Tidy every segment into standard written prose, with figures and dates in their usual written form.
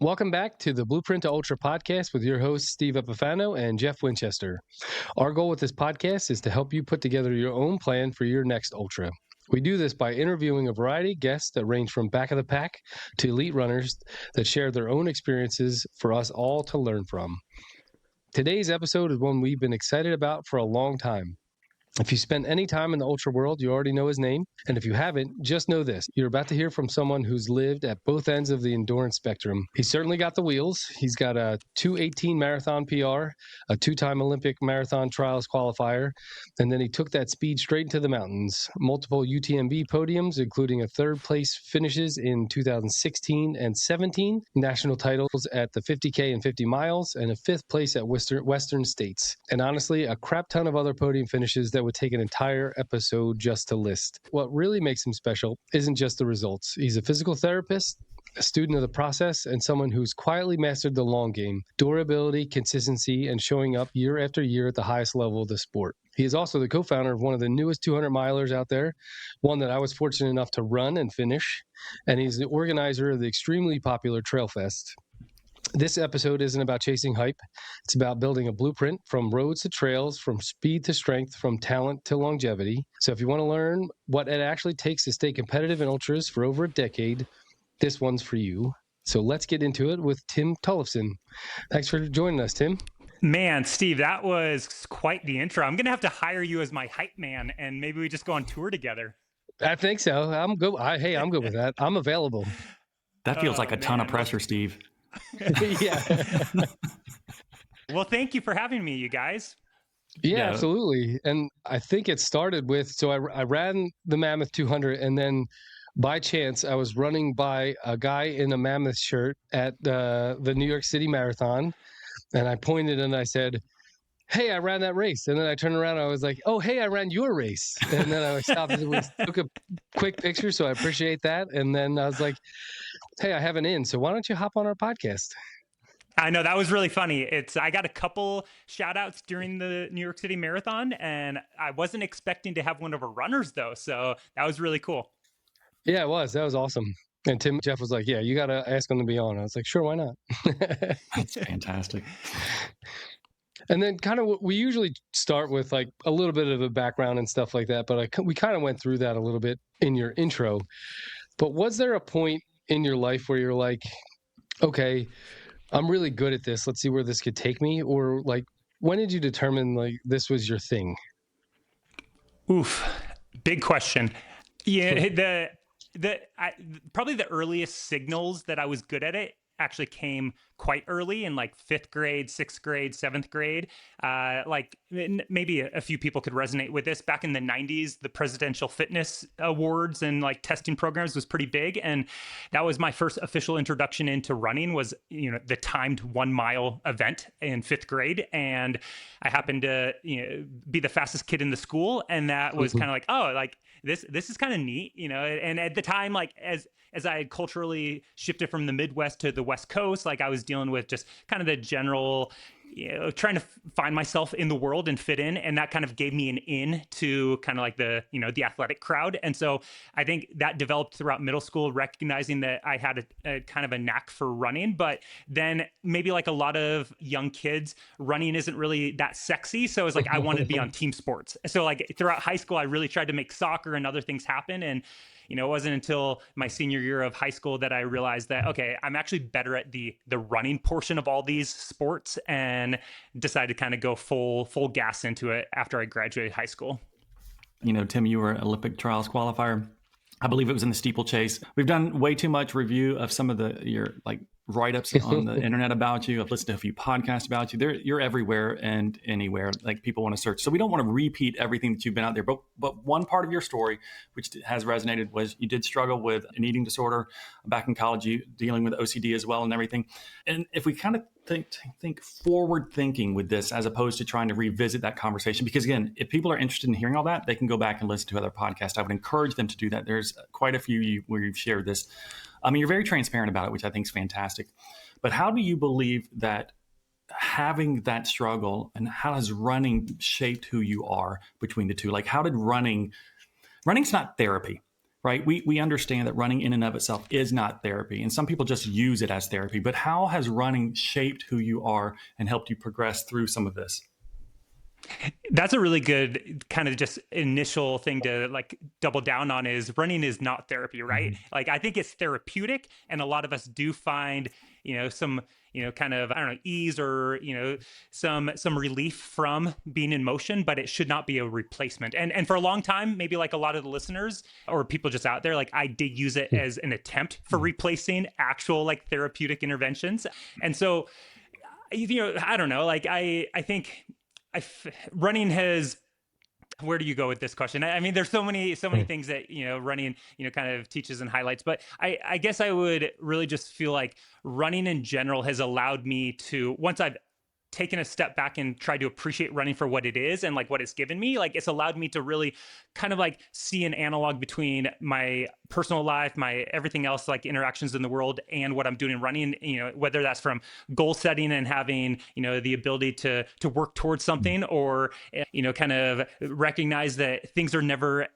Welcome back to the Blueprint to Ultra podcast with your hosts, Steve Epifano and Jeff Winchester. Our goal with this podcast is to help you put together your own plan for your next Ultra. We do this by interviewing a variety of guests that range from back of the pack to elite runners that share their own experiences for us all to learn from. Today's episode is one we've been excited about for a long time. If you spent any time in the ultra world, you already know his name. And if you haven't, just know this. You're about to hear from someone who's lived at both ends of the endurance spectrum. He's certainly got the wheels. He's got a 2:18 marathon PR, a two-time Olympic marathon trials qualifier, and then he took that speed straight into the mountains. Multiple UTMB podiums, including a third place finishes in 2016 and 17, national titles at the 50K and 50 miles, and a fifth place at Western States. And honestly, a crap ton of other podium finishes that would take an entire episode just to list. What really makes him special isn't just the results. He's a physical therapist, a student of the process, and someone who's quietly mastered the long game, durability, consistency, and showing up year after year at the highest level of the sport. He is also the co-founder of one of the newest 200 milers out there, one that I was fortunate enough to run and finish, and he's the organizer of the extremely popular Trail Fest. This episode isn't about chasing hype. It's about building a blueprint from roads to trails, from speed to strength, from talent to longevity. So if you want to learn what it actually takes to stay competitive in ultras for over a decade, this one's for you. So let's get into it with Tim Tollefson. Thanks for joining us, Tim. Man, Steve, that was quite the intro. I'm going to have to hire you as my hype man, and maybe we just go on tour together. I think so. I'm good. I'm good with that. I'm available. That feels like a ton of pressure, Steve. Yeah. Well, thank you for having me, you guys. Yeah, absolutely. And I think it started with, so I ran the Mammoth 200, and then by chance I was running by a guy in a Mammoth shirt at the New York City Marathon, and I pointed and I said, "Hey, I ran that race." And then I turned around and I was like, "Oh, hey, I ran your race." And then I stopped and we took a quick picture, so I appreciate that. And then I was like, "Hey, I have an in, so why don't you hop on our podcast?" I know, that was really funny. I got a couple shout outs during the New York City Marathon, and I wasn't expecting to have one of our runners though. So that was really cool. Yeah, it was. That was awesome. And Jeff was like, "Yeah, you got to ask him to be on." I was like, "Sure, why not?" That's fantastic. And then kind of we usually start with like a little bit of a background and stuff like that, but we kind of went through that a little bit in your intro. But was there a point in your life where you're like, okay, I'm really good at this. Let's see where this could take me? Or like, when did you determine like this was your thing? Oof, big question. Yeah, probably the earliest signals that I was good at it actually came quite early in like 5th grade, 6th grade, 7th grade. Like maybe a few people could resonate with this. Back in the 90s, the presidential fitness awards and like testing programs was pretty big. And that was my first official introduction into running was, the timed 1 mile event in 5th grade. And I happened to, be the fastest kid in the school. And that was kind of like, oh, like this is kind of neat, and at the time, like as I had culturally shifted from the Midwest to the West Coast, like I was dealing with just kind of the general, trying to find myself in the world and fit in. And that kind of gave me an in to kind of like the athletic crowd. And so I think that developed throughout middle school, recognizing that I had a kind of a knack for running, but then maybe like a lot of young kids, running isn't really that sexy. So it's like, I wanted to be on team sports. So like throughout high school, I really tried to make soccer and other things happen. And it wasn't until my senior year of high school that I realized that, okay, I'm actually better at the running portion of all these sports, and decided to kind of go full gas into it after I graduated high school. Tim, you were an Olympic trials qualifier. I believe it was in the steeplechase. We've done way too much review of some of your like write-ups on the internet about you. I've listened to a few podcasts about you. You're everywhere and anywhere. Like people want to search. So we don't want to repeat everything that you've been out there. But one part of your story, which has resonated, was you did struggle with an eating disorder back in college. You dealing with OCD as well and everything. And if we kind of think forward thinking with this, as opposed to trying to revisit that conversation, because again, if people are interested in hearing all that, they can go back and listen to other podcasts. I would encourage them to do that. There's quite a few where you've shared this. I mean, you're very transparent about it, which I think is fantastic. But how do you believe that having that struggle, and how has running shaped who you are between the two? Like, how did running's not therapy. right? We understand that running in and of itself is not therapy, and some people just use it as therapy. But how has running shaped who you are and helped you progress through some of this? That's a really good kind of just initial thing to like double down on, is running is not therapy, right? Like, I think it's therapeutic, and a lot of us do find, some, kind of, I don't know, ease or, some relief from being in motion, but it should not be a replacement. And for a long time, maybe like a lot of the listeners or people just out there, like, I did use it as an attempt for replacing actual like therapeutic interventions. And so, I don't know, like, I think running has, where do you go with this question? I mean, there's so many things that, running, kind of teaches and highlights, but I guess I would really just feel like running in general has allowed me to, once I've taken a step back and tried to appreciate running for what it is and like what it's given me, like, it's allowed me to really kind of like see an analog between my personal life, my everything else, like interactions in the world, and what I'm doing in running, whether that's from goal setting and having, the ability to work towards something, or, kind of recognize that things are never,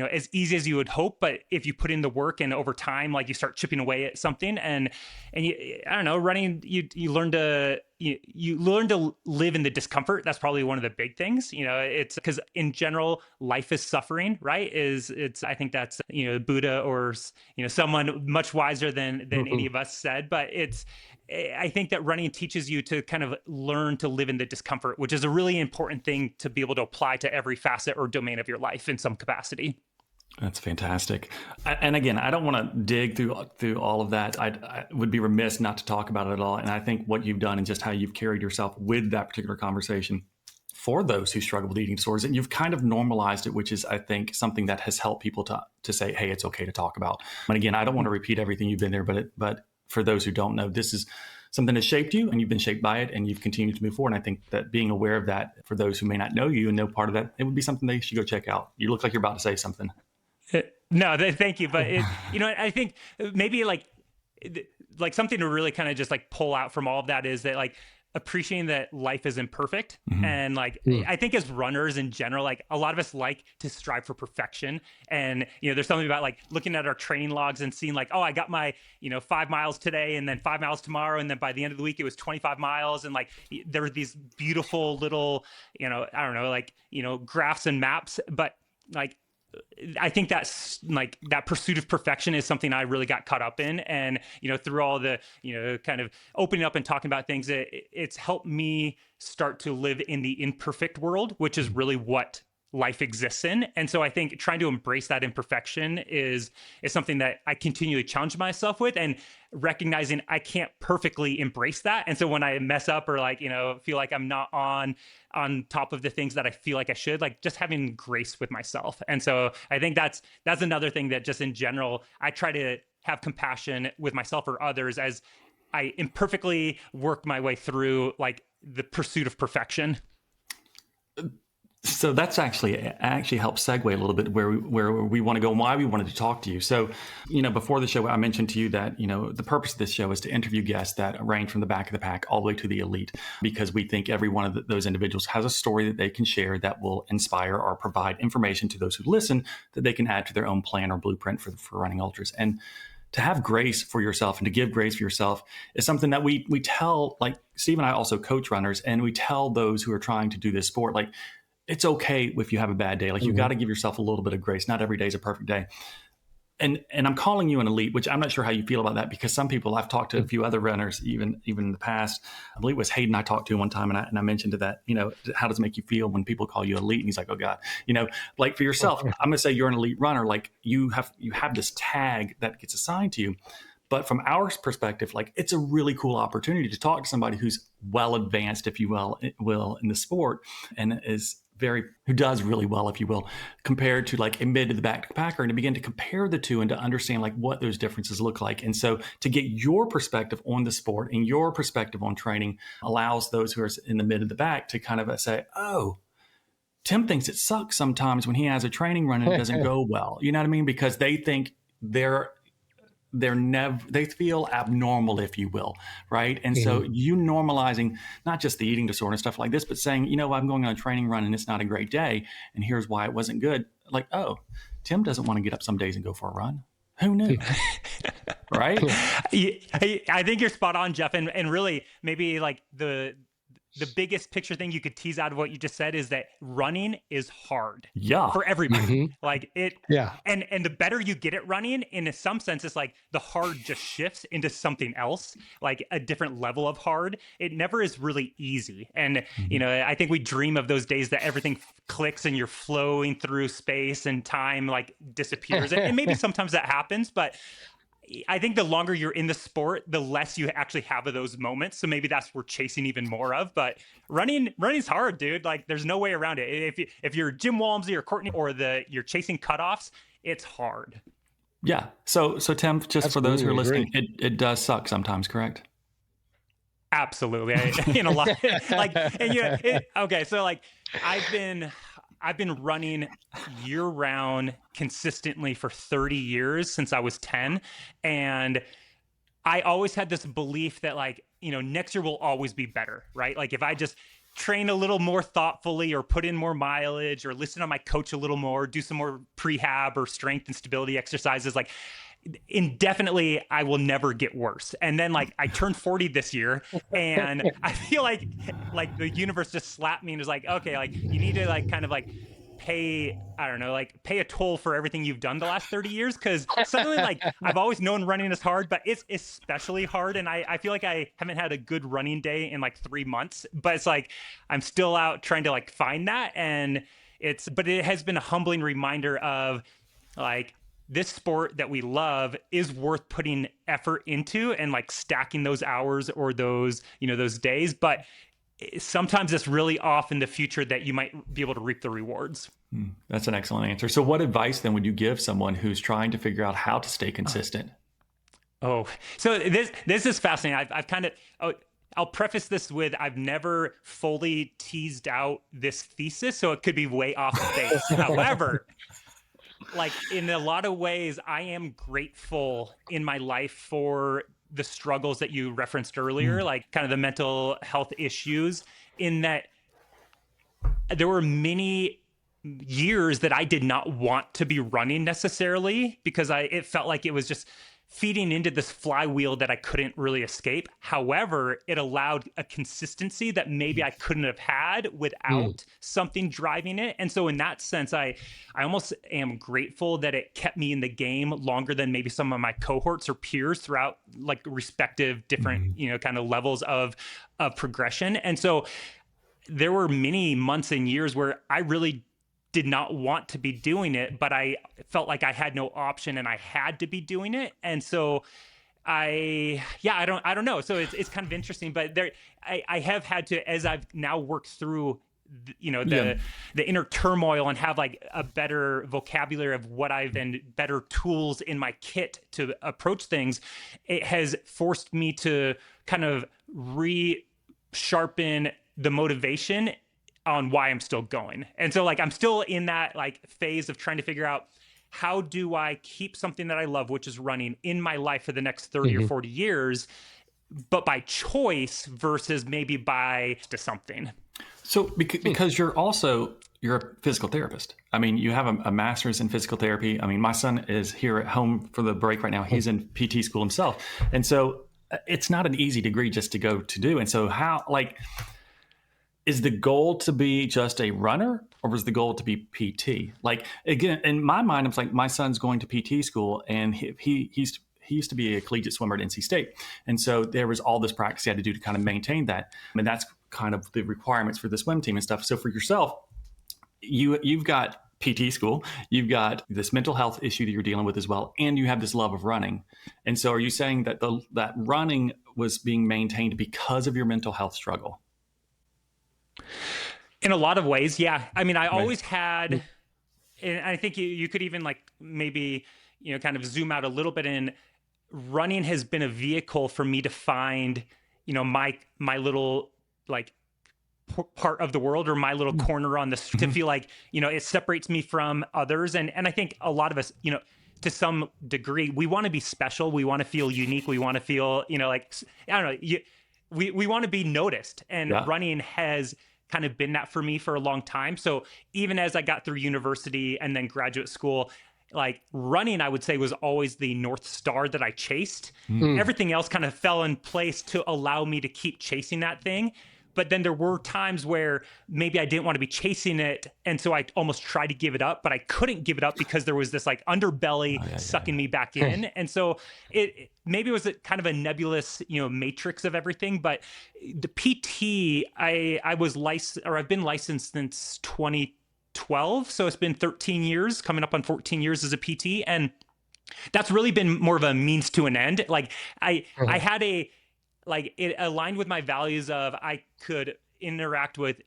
as easy as you would hope, but if you put in the work and over time, like, you start chipping away at something, and I don't know, running, you learn to, you learn to live in the discomfort. That's probably one of the big things. It's because in general, life is suffering, right? I think that's, Buddha or, someone much wiser than any of us said, but I think that running teaches you to kind of learn to live in the discomfort, which is a really important thing to be able to apply to every facet or domain of your life in some capacity. That's fantastic. And again, I don't want to dig through all of that. I would be remiss not to talk about it at all. And I think what you've done and just how you've carried yourself with that particular conversation for those who struggle with eating disorders, and you've kind of normalized it, which is, I think, something that has helped people to say, hey, it's okay to talk about. And again, I don't want to repeat everything you've been there, but for those who don't know, this is something that shaped you, and you've been shaped by it, and you've continued to move forward. And I think that being aware of that, for those who may not know you and know part of that, it would be something they should go check out. You look like you're about to say something. No, thank you. But I think maybe like something to really kind of just like pull out from all of that is that, like, appreciating that life is imperfect. And like, I think as runners in general, like, a lot of us like to strive for perfection. And, there's something about like looking at our training logs and seeing like, oh, I got my, 5 miles today, and then 5 miles tomorrow. And then by the end of the week, it was 25 miles. And like, there were these beautiful little, I don't know, like, graphs and maps, but like, I think that's like, that pursuit of perfection is something I really got caught up in. And, through all the, kind of opening up and talking about things, it's helped me start to live in the imperfect world, which is really what life exists in. And so I think trying to embrace that imperfection is something that I continually challenge myself with, and recognizing I can't perfectly embrace that. And so when I mess up or like, feel like I'm not on top of the things that I feel like I should, like, just having grace with myself. And so I think that's another thing that just in general, I try to have compassion with myself or others as I imperfectly work my way through like the pursuit of perfection. So that's actually helps segue a little bit where we want to go and why we wanted to talk to you. So, before the show, I mentioned to you that, the purpose of this show is to interview guests that range from the back of the pack all the way to the elite, because we think every one of those individuals has a story that they can share that will inspire or provide information to those who listen that they can add to their own plan or blueprint for running ultras. And to have grace for yourself and to give grace for yourself is something that we tell, like, Steve and I also coach runners, and we tell those who are trying to do this sport, like, it's okay if you have a bad day. Like, you got to give yourself a little bit of grace. Not every day is a perfect day. And I'm calling you an elite, which I'm not sure how you feel about that, because some people, I've talked to a few other runners, even in the past. I believe it was Hayden I talked to one time, and I mentioned to that, how does it make you feel when people call you elite? And he's like, oh God, like, for yourself, I'm going to say you're an elite runner. Like, you have this tag that gets assigned to you. But from our perspective, like, it's a really cool opportunity to talk to somebody who's well advanced, if you will, in the sport, and who does really well, if you will, compared to like a mid to the backpacker, and to begin to compare the two and to understand like what those differences look like. And so to get your perspective on the sport and your perspective on training allows those who are in the mid of the back to kind of say, oh, Tim thinks it sucks sometimes when he has a training run and it doesn't go well. You know what I mean? Because they think they feel abnormal, if you will, right? And so you normalizing not just the eating disorder and stuff like this, but saying, I'm going on a training run and it's not a great day, and here's why it wasn't good. like, oh, Tim doesn't want to get up some days and go for a run. Who knew? Right? I think you're spot on, Jeff. And really, maybe like the biggest picture thing you could tease out of what you just said is that running is hard. Yeah. For everybody. Like it. Yeah. And the better you get at running, in some sense, it's like the hard just shifts into something else, like a different level of hard. It never is really easy. And, you know, I think we dream of those days that everything clicks and you're flowing through space and time like disappears. And maybe sometimes that happens, but I think the longer you're in the sport, the less you actually have of those moments. So maybe that's what we're chasing even more of. But running's hard, dude. Like there's no way around it. If you're Jim Walmsley or Courtney or you're chasing cutoffs, it's hard. Yeah. So Tim, just for those who are listening, it does suck sometimes, correct? Absolutely. In a lot, like, and okay. So like, I've been running year round consistently for 30 years since I was 10. And I always had this belief that like, you know, next year will always be better, right? Like if I just train a little more thoughtfully or put in more mileage or listen to my coach a little more, do some more prehab or strength and stability exercises, like indefinitely I will never get worse. And then like I turned 40 this year and I feel like the universe just slapped me and was like, okay, like you need to like kind of like pay a toll for everything you've done the last 30 years. Cause suddenly like I've always known running is hard, but it's especially hard. And I feel like I haven't had a good running day in like 3 months, but it's like, I'm still out trying to like find that. And but it has been a humbling reminder of like, this sport that we love is worth putting effort into and like stacking those hours or those, you know, those days. But sometimes it's really off in the future that you might be able to reap the rewards. That's an excellent answer. So what advice then would you give someone who's trying to figure out how to stay consistent? So this is fascinating. I've kind of, I'll preface this with, I've never fully teased out this thesis, so it could be way off base. However, like in a lot of ways, I am grateful in my life for the struggles that you referenced earlier, like kind of the mental health issues, in that there were many years that I did not want to be running necessarily because it felt like it was just feeding into this flywheel that I couldn't really escape. However, it allowed a consistency that maybe I couldn't have had without something driving it. And so in that sense, I almost am grateful that it kept me in the game longer than maybe some of my cohorts or peers throughout like respective different, you know, kind of levels of progression. And so there were many months and years where I really did not want to be doing it, but I felt like I had no option and I had to be doing it. And so I don't know. So it's kind of interesting, but I have had to, as I've now worked through, you know, the inner turmoil and have like a better vocabulary of what and better tools in my kit to approach things, it has forced me to kind of resharpen the motivation on why I'm still going. And so like, I'm still in that like phase of trying to figure out, how do I keep something that I love, which is running, in my life for the next 30 or 40 years, but by choice versus maybe by to something. So because you're a physical therapist. I mean, you have a master's in physical therapy. I mean, my son is here at home for the break right now. He's in PT school himself. And so it's not an easy degree just to go to do. And so how, like, is the goal to be just a runner, or is the goal to be PT? Like, again, in my mind, it's like my son's going to PT school, and he used to be a collegiate swimmer at NC State. And so there was all this practice he had to do to kind of maintain that. And that's kind of the requirements for the swim team and stuff. So for yourself, you've got PT school, you've got this mental health issue that you're dealing with as well, and you have this love of running. And so are you saying that that running was being maintained because of your mental health struggle? In a lot of ways, yeah. I mean, I always had, and I think you could even like maybe, you know, kind of zoom out a little bit, and running has been a vehicle for me to find, you know, my little like part of the world, or my little corner on this, to feel like, you know, it separates me from others. And I think a lot of us, you know, to some degree, we want to be special. We want to feel unique. We want to feel, you know, like, I don't know, we want to be noticed, and running has kind of been that for me for a long time. So even as I got through university and then graduate school, like running, I would say, was always the North Star that I chased. Everything else kind of fell in place to allow me to keep chasing that thing. But then there were times where maybe I didn't want to be chasing it. And so I almost tried to give it up, but I couldn't give it up because there was this like underbelly sucking me back in. And so maybe it was kind of a nebulous, matrix of everything. But the PT, I was licensed, or I've been licensed since 2012. So it's been 13 years, coming up on 14 years as a PT. And that's really been more of a means to an end. Like I had it aligned with my values of I could interact with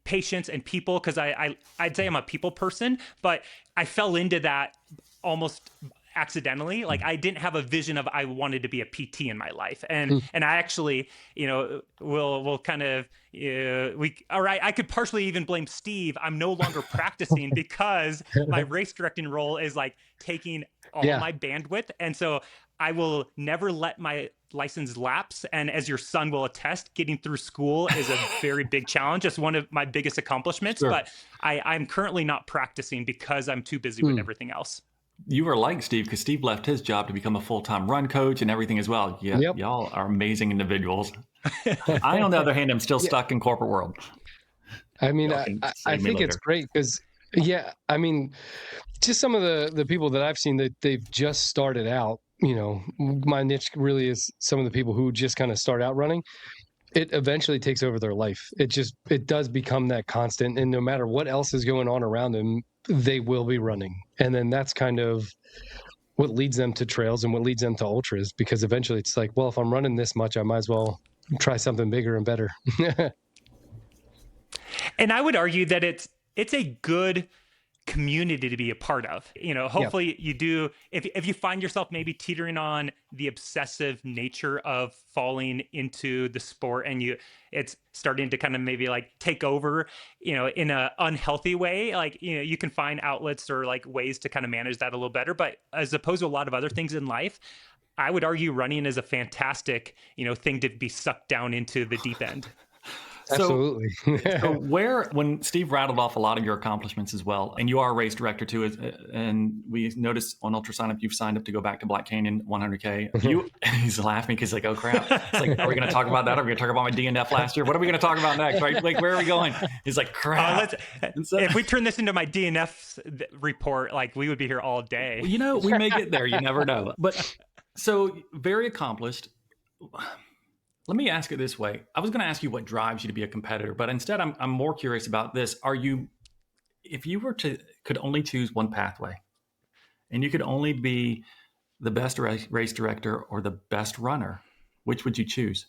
patients and people, because I'd say I'm a people person, but I fell into that almost accidentally. Like I didn't have a vision of I wanted to be a PT in my life, and I actually, we'll kind of I could partially even blame Steve. I'm no longer practicing because my race directing role is like taking all my bandwidth, and so I will never let my license lapse. And as your son will attest, getting through school is a very big challenge. It's one of my biggest accomplishments, Sure. but I'm currently not practicing because I'm too busy with everything else. You were like Steve, because Steve left his job to become a full-time run coach and everything as well. Yeah, Yep. Y'all are amazing individuals. I, on the other hand, am still stuck in corporate world. I mean, Y'all can I save me think it's later. great because, I mean, just some of the people that I've seen that they've just started out, my niche really is some of the people who just kind of start out running. It eventually takes over their life. It does become that constant. And no matter what else is going on around them, they will be running. And then that's kind of what leads them to trails and what leads them to ultras, because eventually it's like, well, if I'm running this much, I might as well try something bigger and better. And I would argue that it's a good community to be a part of. Hopefully you do, if you find yourself maybe teetering on the obsessive nature of falling into the sport, and it's starting to kind of maybe like take over, in a unhealthy way, like, you can find outlets or like ways to kind of manage that a little better. But as opposed to a lot of other things in life, I would argue running is a fantastic, thing to be sucked down into the deep end. Absolutely. So when Steve rattled off a lot of your accomplishments as well, and you are a race director too, and we noticed on Ultra Sign Up, you've signed up to go back to Black Canyon 100K. He's laughing because like, oh crap. It's like, are we going to talk about that? Are we going to talk about my DNF last year? What are we going to talk about next? Right? Like, where are we going? He's like, crap. If we turn this into my DNF report, like we would be here all day. We may get there. You never know. But so very accomplished. Let me ask it this way. I was going to ask you what drives you to be a competitor, but instead I'm more curious about this. If you could only choose one pathway, and you could only be the best race director or the best runner, which would you choose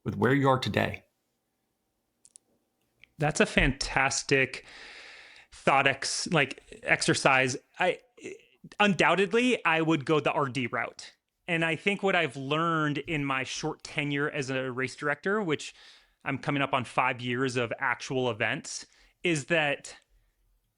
with where you are today? That's a fantastic thought exercise. Undoubtedly, I would go the RD route. And I think what I've learned in my short tenure as a race director, which I'm coming up on 5 years of actual events, is that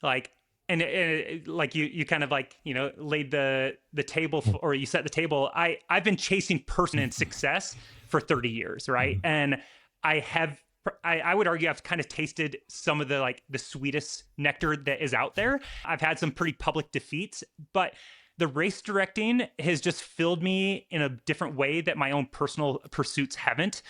like, and like you kind of like, laid the table or you set the table. I've been chasing person and success for 30 years. Right. And I would argue I've kind of tasted some of the sweetest nectar that is out there. I've had some pretty public defeats, but the race directing has just filled me in a different way that my own personal pursuits haven't.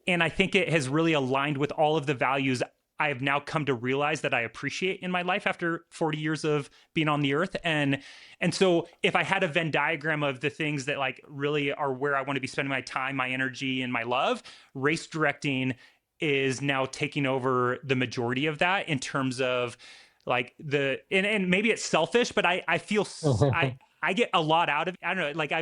And I think it has really aligned with all of the values I have now come to realize that I appreciate in my life after 40 years of being on the earth. And so if I had a Venn diagram of the things that like really are where I want to be spending my time, my energy, and my love, race directing is now taking over the majority of that in terms of like and maybe it's selfish, but I feel I get a lot out of it. I don't know, like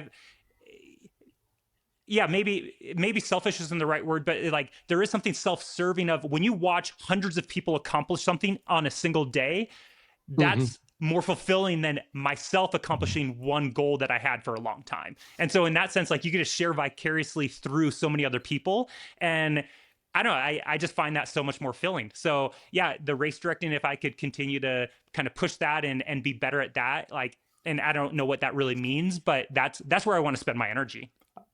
maybe selfish isn't the right word, but like there is something self-serving of when you watch hundreds of people accomplish something on a single day, that's more fulfilling than myself accomplishing one goal that I had for a long time. And so in that sense, like you get to share vicariously through so many other people. And I don't know, I just find that so much more filling. So yeah, the race directing, if I could continue to kind of push that and be better at that, like, and I don't know what that really means, but that's where I want to spend my energy.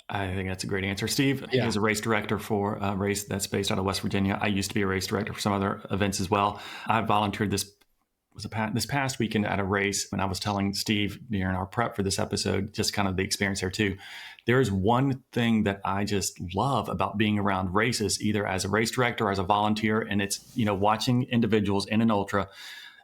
I think that's a great answer. Steve, he is a race director for a race that's based out of West Virginia. I used to be a race director for some other events as well. I volunteered this past weekend at a race, and I was telling Steve during our prep for this episode, just kind of the experience there too. There is one thing that I just love about being around races, either as a race director or as a volunteer, and it's, watching individuals in an ultra,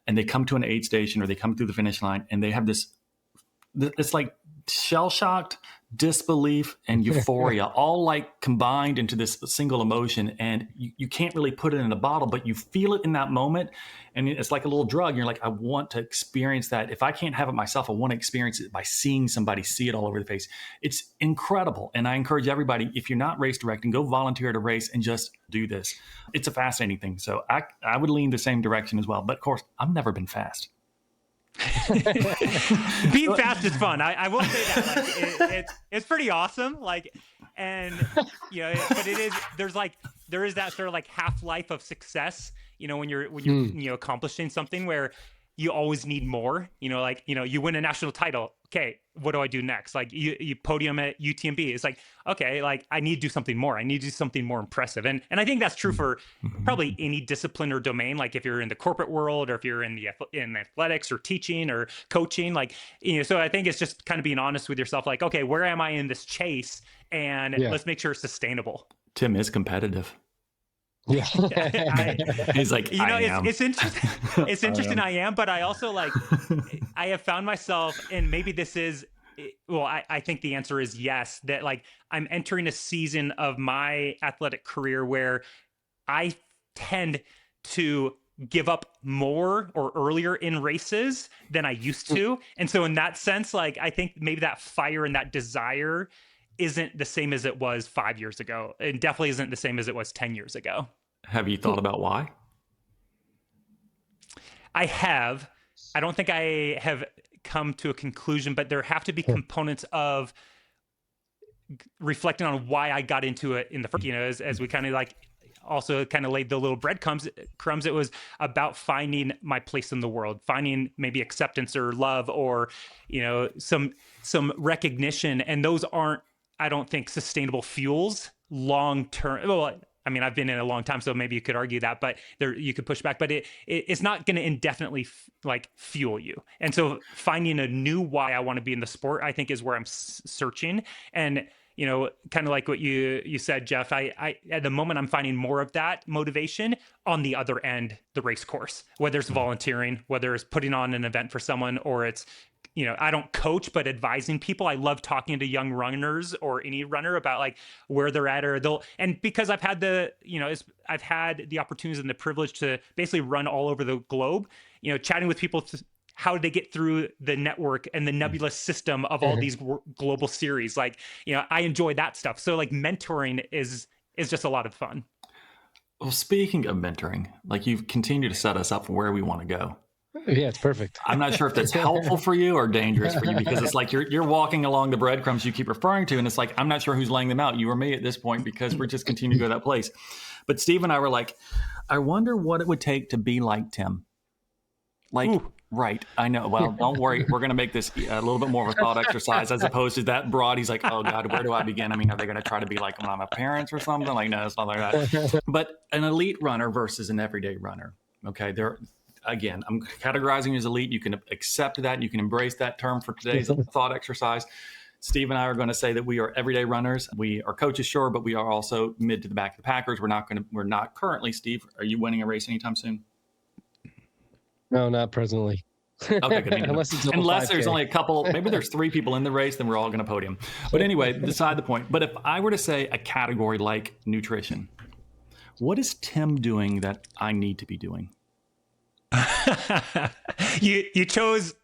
and they come to an aid station or they come through the finish line, and they have it's like shell-shocked disbelief and euphoria all like combined into this single emotion, and you can't really put it in a bottle, but you feel it in that moment, and it's like a little drug. You're like, I want to experience that. If I can't have it myself, I want to experience it by seeing somebody see it all over the face. It's incredible, and I encourage everybody, if you're not race directing, go volunteer at a race and just do this. It's a fascinating thing. So I would lean the same direction as well, but of course I've never been fast. Being fast is fun. I will say that. Like, it's pretty awesome. Like, and but there is that sort of like half-life of success. When you're accomplishing something where you always need more. You win a national title. Okay, what do I do next? Like you podium at UTMB. It's like, okay, like I need to do something more. I need to do something more impressive. And I think that's true for probably any discipline or domain. Like if you're in the corporate world, or if you're in athletics or teaching or coaching, so I think it's just kind of being honest with yourself. Like, okay, where am I in this chase? And let's make sure it's sustainable. Tim is competitive. Yeah. He's like, it's interesting. It's interesting. I am, but I also I have found myself, and maybe this is, well, I think the answer is yes, that like I'm entering a season of my athletic career where I tend to give up more or earlier in races than I used to. And so in that sense, like, I think maybe that fire and that desire isn't the same as it was 5 years ago. It definitely isn't the same as it was 10 years ago. Have you thought about why? I have. I don't think I have come to a conclusion, but there have to be components of reflecting on why I got into it in the first, as we kind of also kind of laid the little breadcrumbs. It was about finding my place in the world, finding maybe acceptance or love or, some recognition. And those aren't, I don't think, sustainable fuels long term. Well, I mean, I've been in a long time, so maybe you could argue that, but you could push back. But it's not going to indefinitely fuel you. And so finding a new why I want to be in the sport, I think, is where I'm searching. And kind of like what you said, Jeff, I at the moment I'm finding more of that motivation on the other end, the race course, whether it's volunteering, whether it's putting on an event for someone, or it's I don't coach, but advising people. I love talking to young runners or any runner about where they're at, and because I've had I've had the opportunities and the privilege to basically run all over the globe, chatting with people how they get through the network and the nebulous system of all these global series. I enjoy that stuff. So mentoring is just a lot of fun. Well, speaking of mentoring, you've continued to set us up for where we want to go. Yeah, it's perfect. I'm not sure if that's helpful for you or dangerous for you, because it's like you're walking along the breadcrumbs you keep referring to, and it's like I'm not sure who's laying them out, you or me at this point, because we're just continuing to go to that place. But Steve and I were like, I wonder what it would take to be like Tim. Ooh. Right. I know. Well, don't worry. We're going to make this a little bit more of a thought exercise as opposed to that broad. He's like, oh God, where do I begin? I mean, are they going to try to be like one of my parents or something? No, it's not like that. But an elite runner versus an everyday runner. Okay. Again, I'm categorizing you as elite. You can accept that. You can embrace that term for today's thought exercise. Steve and I are going to say that we are everyday runners. We are coaches, sure, but we are also mid to the back of the packers. We're not currently. Steve, are you winning a race anytime soon? No, not presently. Okay, good. Unless there's only a couple, maybe there's 3 people in the race, then we're all going to podium. But anyway, beside the point. But if I were to say a category like nutrition, what is Tim doing that I need to be doing? You chose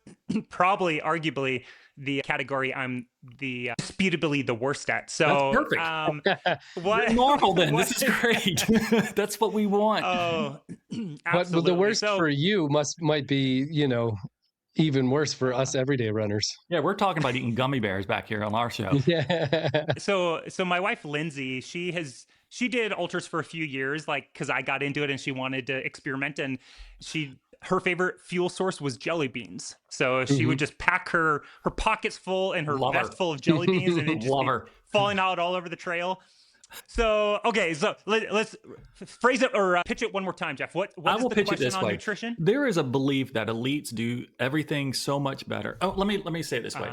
probably, arguably, the category I'm disputably the worst at. So that's perfect. You're normal then. This is great. That's what we want. Oh, absolutely. But the worst for you might be, even worse for us everyday runners. Yeah, we're talking about eating gummy bears back here on our show. Yeah. So my wife Lindsay, she did ultras for a few years, because I got into it and she wanted to experiment, and she her favorite fuel source was jelly beans. So she would just pack her pockets full and her vest full of jelly beans, and it just be falling out all over the trail. So, okay, so let's phrase it or pitch it one more time, Jeff. What is the question on nutrition? There is a belief that elites do everything so much better. Oh, let me say it this way.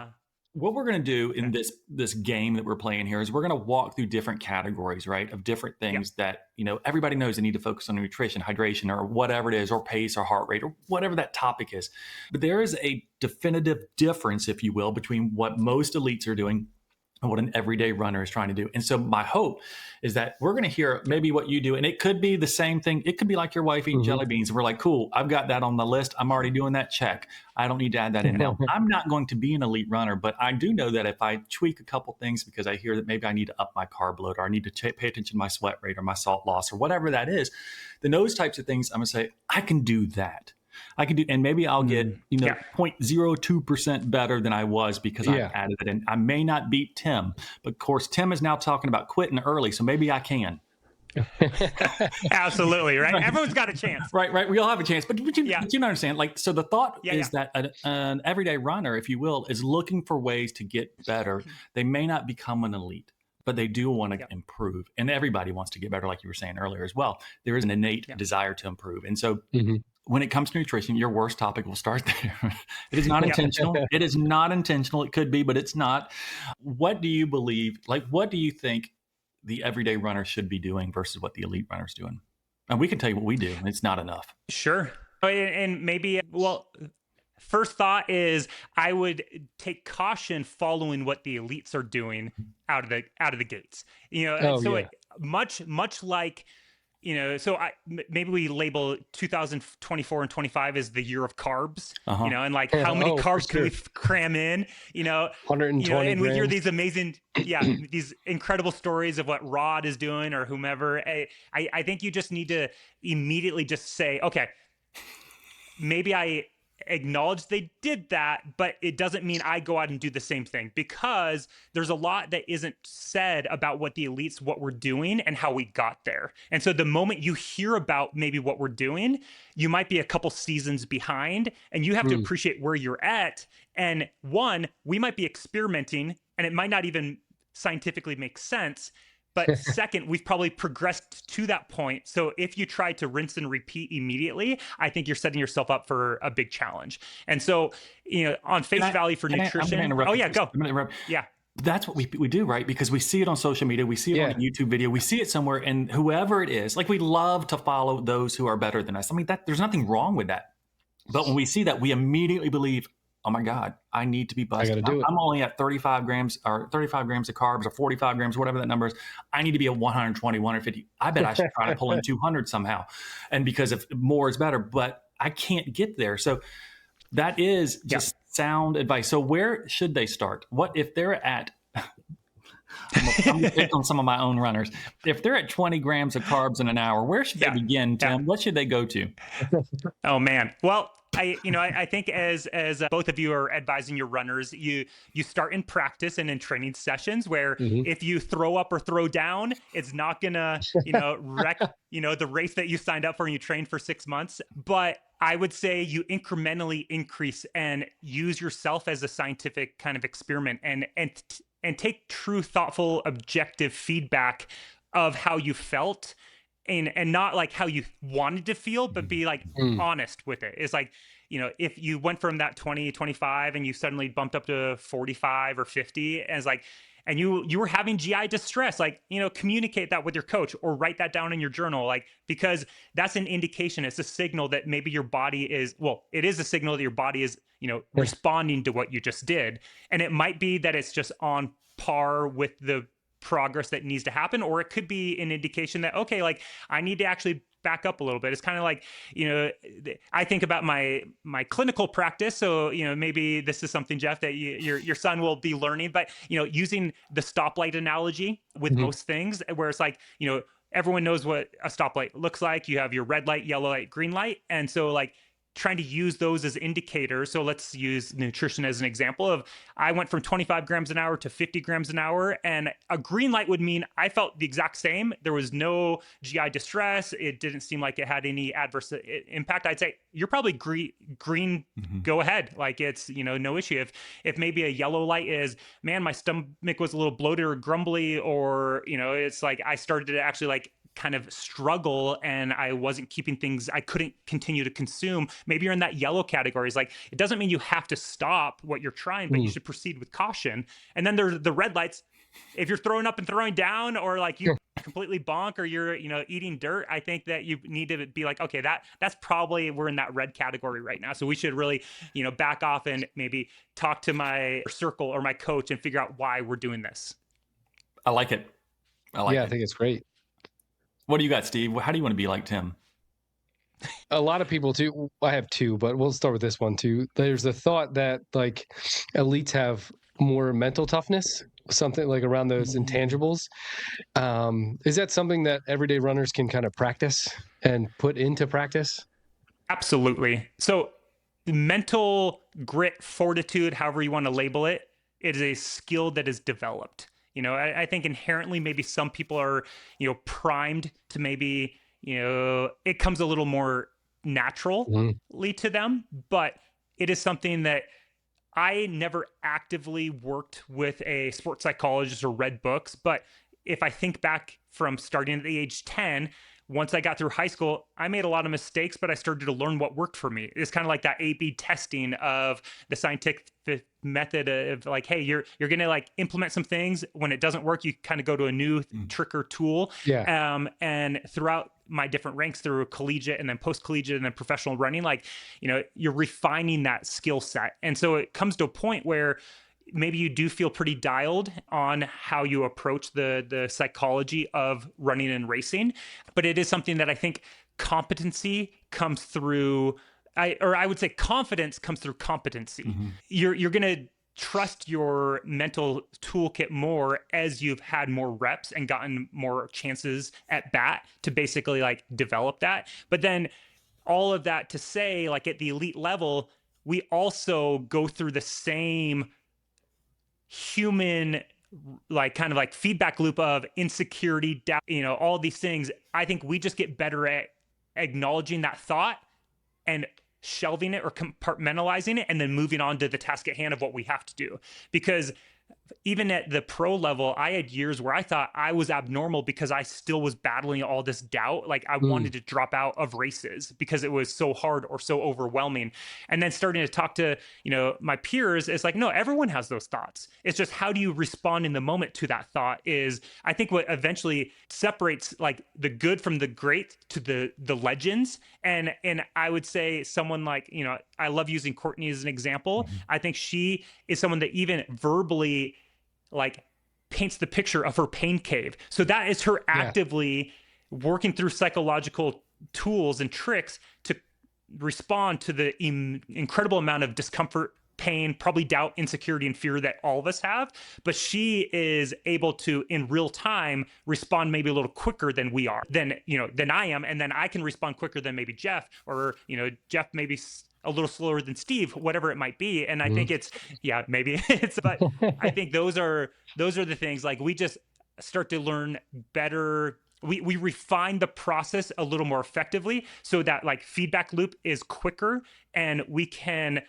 What we're going to do in this game that we're playing here is we're going to walk through different categories, right, of different things that, everybody knows they need to focus on nutrition, hydration, or whatever it is, or pace or heart rate, or whatever that topic is. But there is a definitive difference, if you will, between what most elites are doing and what an everyday runner is trying to do. And so my hope is that we're going to hear maybe what you do. And it could be the same thing. It could be like your wife eating jelly beans. And we're like, cool, I've got that on the list. I'm already doing that. Check. I don't need to add that in now. I'm not going to be an elite runner, but I do know that if I tweak a couple things because I hear that maybe I need to up my carb load, or I need to pay attention to my sweat rate or my salt loss or whatever that is, then those types of things, I'm going to say, I can do that. I can do, and maybe I'll get 0.02% better than I was because I added it in. I may not beat Tim, but of course Tim is now talking about quitting early, so maybe I can. Absolutely, right? Everyone's got a chance. Right. We all have a chance, but you understand. Like, so the thought is that an everyday runner, if you will, is looking for ways to get better. They may not become an elite, but they do want to improve, and everybody wants to get better, like you were saying earlier as well. There is an innate desire to improve, and so. When it comes to nutrition, your worst topic will start there. It is not intentional. It is not intentional. It could be, but it's not. What do you believe? Like, what do you think the everyday runner should be doing versus what the elite runner is doing? And we can tell you what we do. It's not enough. Sure. And maybe, first thought is I would take caution following what the elites are doing out of the gates. Much like. So maybe we label 2024 and 25 as the year of carbs, and like how many carbs can we cram in, 120 and we hear grams. these amazing, these incredible stories of what Rod is doing or whomever. I think you just need to immediately just say, okay, maybe I acknowledge they did that, but it doesn't mean I go out and do the same thing, because there's a lot that isn't said about what the elites, what we're doing and how we got there. And so the moment you hear about maybe what we're doing, you might be a couple seasons behind, and you have to appreciate where you're at. And one, we might be experimenting and it might not even scientifically make sense. But second, we've probably progressed to that point. So if you try to rinse and repeat immediately, I think you're setting yourself up for a big challenge. And so, on face value for nutrition. Go. Yeah. That's what we do, right? Because we see it on social media. We see it on a YouTube video. We see it somewhere. And whoever it is, like, we love to follow those who are better than us. I mean, there's nothing wrong with that. But when we see that, we immediately believe, oh my God, I need to be busted. I'm only at 35 grams of carbs or 45 grams, whatever that number is. I need to be at 120, 150. I bet I should try to pull in 200 somehow. And because if more is better, but I can't get there. So that is just sound advice. So where should they start? What if they're at, I'm going to pick on some of my own runners. If they're at 20 grams of carbs in an hour, where should they begin, Tim? What should they go to? Oh man. Well, I think as both of you are advising your runners, you start in practice and in training sessions where if you throw up or throw down, it's not gonna, wreck, the race that you signed up for and you trained for 6 months. But I would say you incrementally increase and use yourself as a scientific kind of experiment and take true, thoughtful, objective feedback of how you felt. And not like how you wanted to feel, but be like honest with it. It's like, if you went from that 20, 25 and you suddenly bumped up to 45 or 50, and it's like, and you were having GI distress, like, communicate that with your coach or write that down in your journal, like, because that's an indication. It's a signal that maybe your body is, it is a signal that your body is, responding to what you just did. And it might be that it's just on par with the progress that needs to happen, or it could be an indication that, okay, like, I need to actually back up a little bit. It's kind of like, I think about my clinical practice. So, maybe this is something, Jeff, that your son will be learning, but, using the stoplight analogy with most things, where it's like, everyone knows what a stoplight looks like. You have your red light, yellow light, green light. And so, like, trying to use those as indicators. So let's use nutrition as an example of, I went from 25 grams an hour to 50 grams an hour, and a green light would mean I felt the exact same. There was no GI distress. It didn't seem like it had any adverse impact. I'd say you're probably green, go ahead. Like it's, no issue. If maybe a yellow light is, man, my stomach was a little bloated or grumbly, or, it's like I started to actually like kind of struggle and I wasn't keeping things, I couldn't continue to consume. Maybe you're in that yellow category. It's like, it doesn't mean you have to stop what you're trying, but you should proceed with caution. And then there's the red lights. If you're throwing up and throwing down, or like you completely bonk, or you're, eating dirt, I think that you need to be like, okay, that's probably, we're in that red category right now. So we should really, back off and maybe talk to my circle or my coach and figure out why we're doing this. I like it. I think it's great. What do you got, Steve? How do you want to be like Tim? A lot of people too. I have two, but we'll start with this one too. There's a thought that like elites have more mental toughness, something like around those intangibles. Is that something that everyday runners can kind of practice and put into practice? Absolutely. So mental grit, fortitude, however you want to label it, it is a skill that is developed. I think inherently maybe some people are, primed to maybe, it comes a little more naturally to them, but it is something that I never actively worked with a sports psychologist or read books. But if I think back from starting at the age 10, once I got through high school, I made a lot of mistakes, but I started to learn what worked for me. It's kind of like that A/B testing of the scientific method of like, hey, you're going to like implement some things. When it doesn't work, you kind of go to a new trick or tool. Yeah. And throughout my different ranks through collegiate and then post-collegiate and then professional running, like, you're refining that skill set. And so it comes to a point where maybe you do feel pretty dialed on how you approach the psychology of running and racing, but it is something that I think competency comes through. I would say confidence comes through competency. You're going to trust your mental toolkit more as you've had more reps and gotten more chances at bat to basically like develop that. But then all of that to say, like at the elite level, we also go through the same human like kind of like feedback loop of insecurity, doubt, all these things. I think we just get better at acknowledging that thought and shelving it or compartmentalizing it and then moving on to the task at hand of what we have to do. Because even at the pro level, I had years where I thought I was abnormal because I still was battling all this doubt. Like I wanted to drop out of races because it was so hard or so overwhelming. And then starting to talk to, my peers, it's like, no, everyone has those thoughts. It's just how do you respond in the moment to that thought is, I think, what eventually separates like the good from the great to the legends. And I would say someone like, I love using Courtney as an example. I think she is someone that even verbally like paints the picture of her pain cave. So that is her actively working through psychological tools and tricks to respond to the incredible amount of discomfort, pain, probably doubt, insecurity, and fear that all of us have. But she is able to, in real time, respond maybe a little quicker than we are, than I am. And then I can respond quicker than maybe Jeff, or, Jeff maybe a little slower than Steve, whatever it might be. And I think maybe it's, but I think those are the things, like we just start to learn better. We refine the process a little more effectively so that like feedback loop is quicker and we can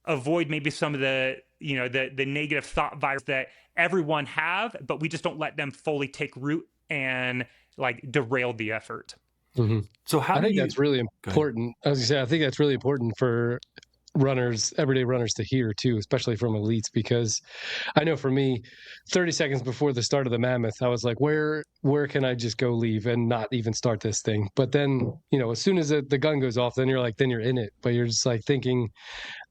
avoid maybe some of the negative thought virus that everyone have, but we just don't let them fully take root and like derail the effort. So how I think that's really important. I was gonna say, I think that's really important for runners, everyday runners to hear too, especially from elites, because I know for me, 30 seconds before the start of the Mammoth, I was like, where can I just go leave and not even start this thing? But then, as soon as the gun goes off, then you're in it. But you're just like thinking,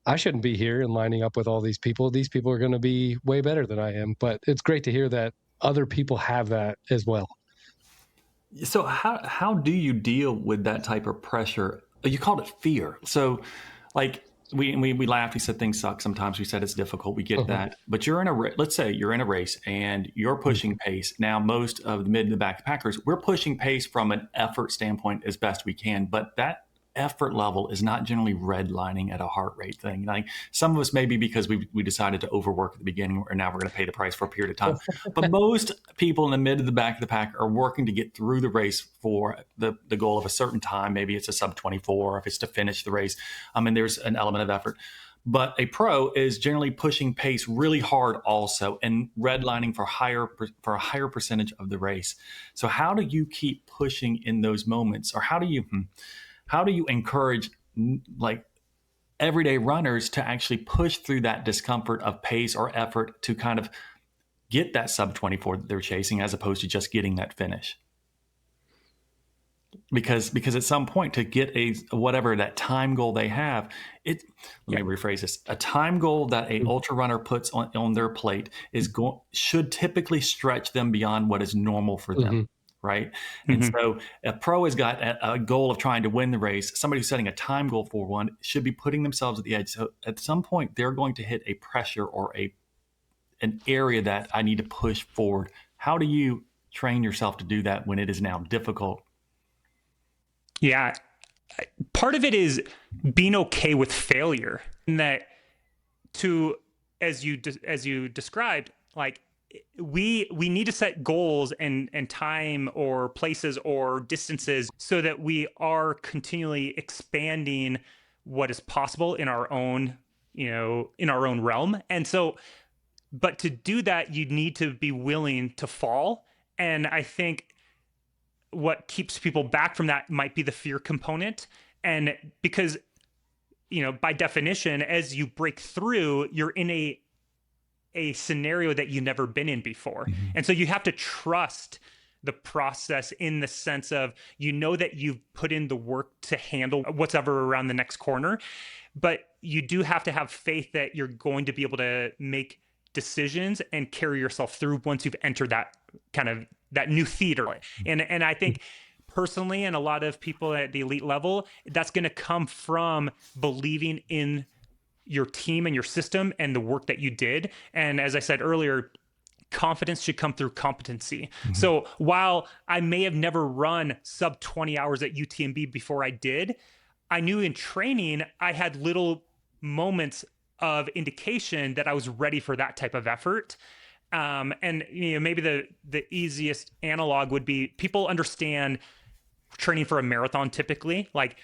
I shouldn't be here and lining up with all these people. These people are going to be way better than I am. But it's great to hear that other people have that as well. So how do you deal with that type of pressure? You called it fear. So like we laughed, we said things suck. Sometimes we said it's difficult. We get that. But you're let's say you're in a race and you're pushing pace. Now, most of the mid to back packers, we're pushing pace from an effort standpoint as best we can. But that effort level is not generally redlining at a heart rate thing. Like some of us maybe because we decided to overwork at the beginning, and now we're going to pay the price for a period of time. But most people in the mid to the back of the pack are working to get through the race for the goal of a certain time. Maybe it's a sub 24, if it's to finish the race. I mean, there's an element of effort. But a pro is generally pushing pace really hard also and redlining for a higher percentage of the race. So how do you keep pushing in those moments, or how do you encourage like everyday runners to actually push through that discomfort of pace or effort to kind of get that sub 24 that they're chasing, as opposed to just getting that finish? Because at some point, to get whatever that time goal they have, let me rephrase this: a time goal that a ultra runner puts on their plate should typically stretch them beyond what is normal for them. Right. And so a pro has got a goal of trying to win the race. Somebody who's setting a time goal for one should be putting themselves at the edge. So at some point, they're going to hit a pressure or an area that I need to push forward. How do you train yourself to do that when it is now difficult? Yeah. Part of it is being okay with failure, and that as you described, like, we need to set goals and time or places or distances so that we are continually expanding what is possible in our own, in our own realm. And so, but to do that, you need to be willing to fall. And I think what keeps people back from that might be the fear component. And because, by definition, as you break through, you're in a scenario that you've never been in before. And so you have to trust the process in the sense of, that you've put in the work to handle what's ever around the next corner, but you do have to have faith that you're going to be able to make decisions and carry yourself through once you've entered that kind of that new theater. And I think personally, and a lot of people at the elite level, that's going to come from believing in your team and your system and the work that you did. And as I said earlier, confidence should come through competency. So while I may have never run sub 20 hours at UTMB before I did, I knew in training, I had little moments of indication that I was ready for that type of effort. And maybe the easiest analog would be, people understand training for a marathon typically. Like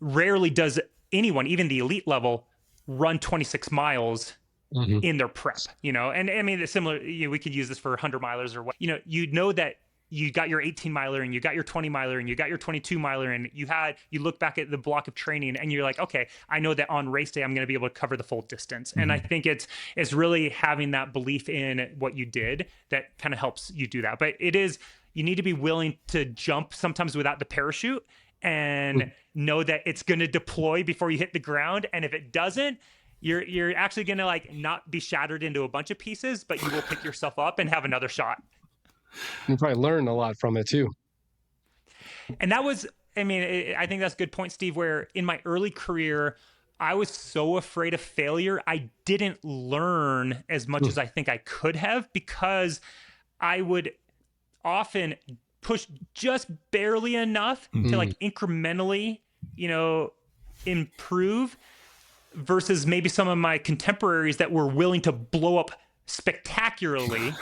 rarely does anyone, even the elite level, run 26 miles in their prep, and I mean, it's similar, we could use this for 100 milers or what, that you got your 18 miler and you got your 20 miler and you got your 22 miler, and you look back at the block of training and you're like, okay, I know that on race day, I'm going to be able to cover the full distance. And I think it's really having that belief in what you did that kind of helps you do that. But you need to be willing to jump sometimes without the parachute, and know that it's going to deploy before you hit the ground. And if it doesn't, you're actually going to not be shattered into a bunch of pieces, but you will pick yourself up and have another shot. You probably learn a lot from it too. And that was, I think that's a good point, Steve, where in my early career, I was so afraid of failure. I didn't learn as much as I think I could have, because I would often push just barely enough to incrementally, improve, versus maybe some of my contemporaries that were willing to blow up spectacularly,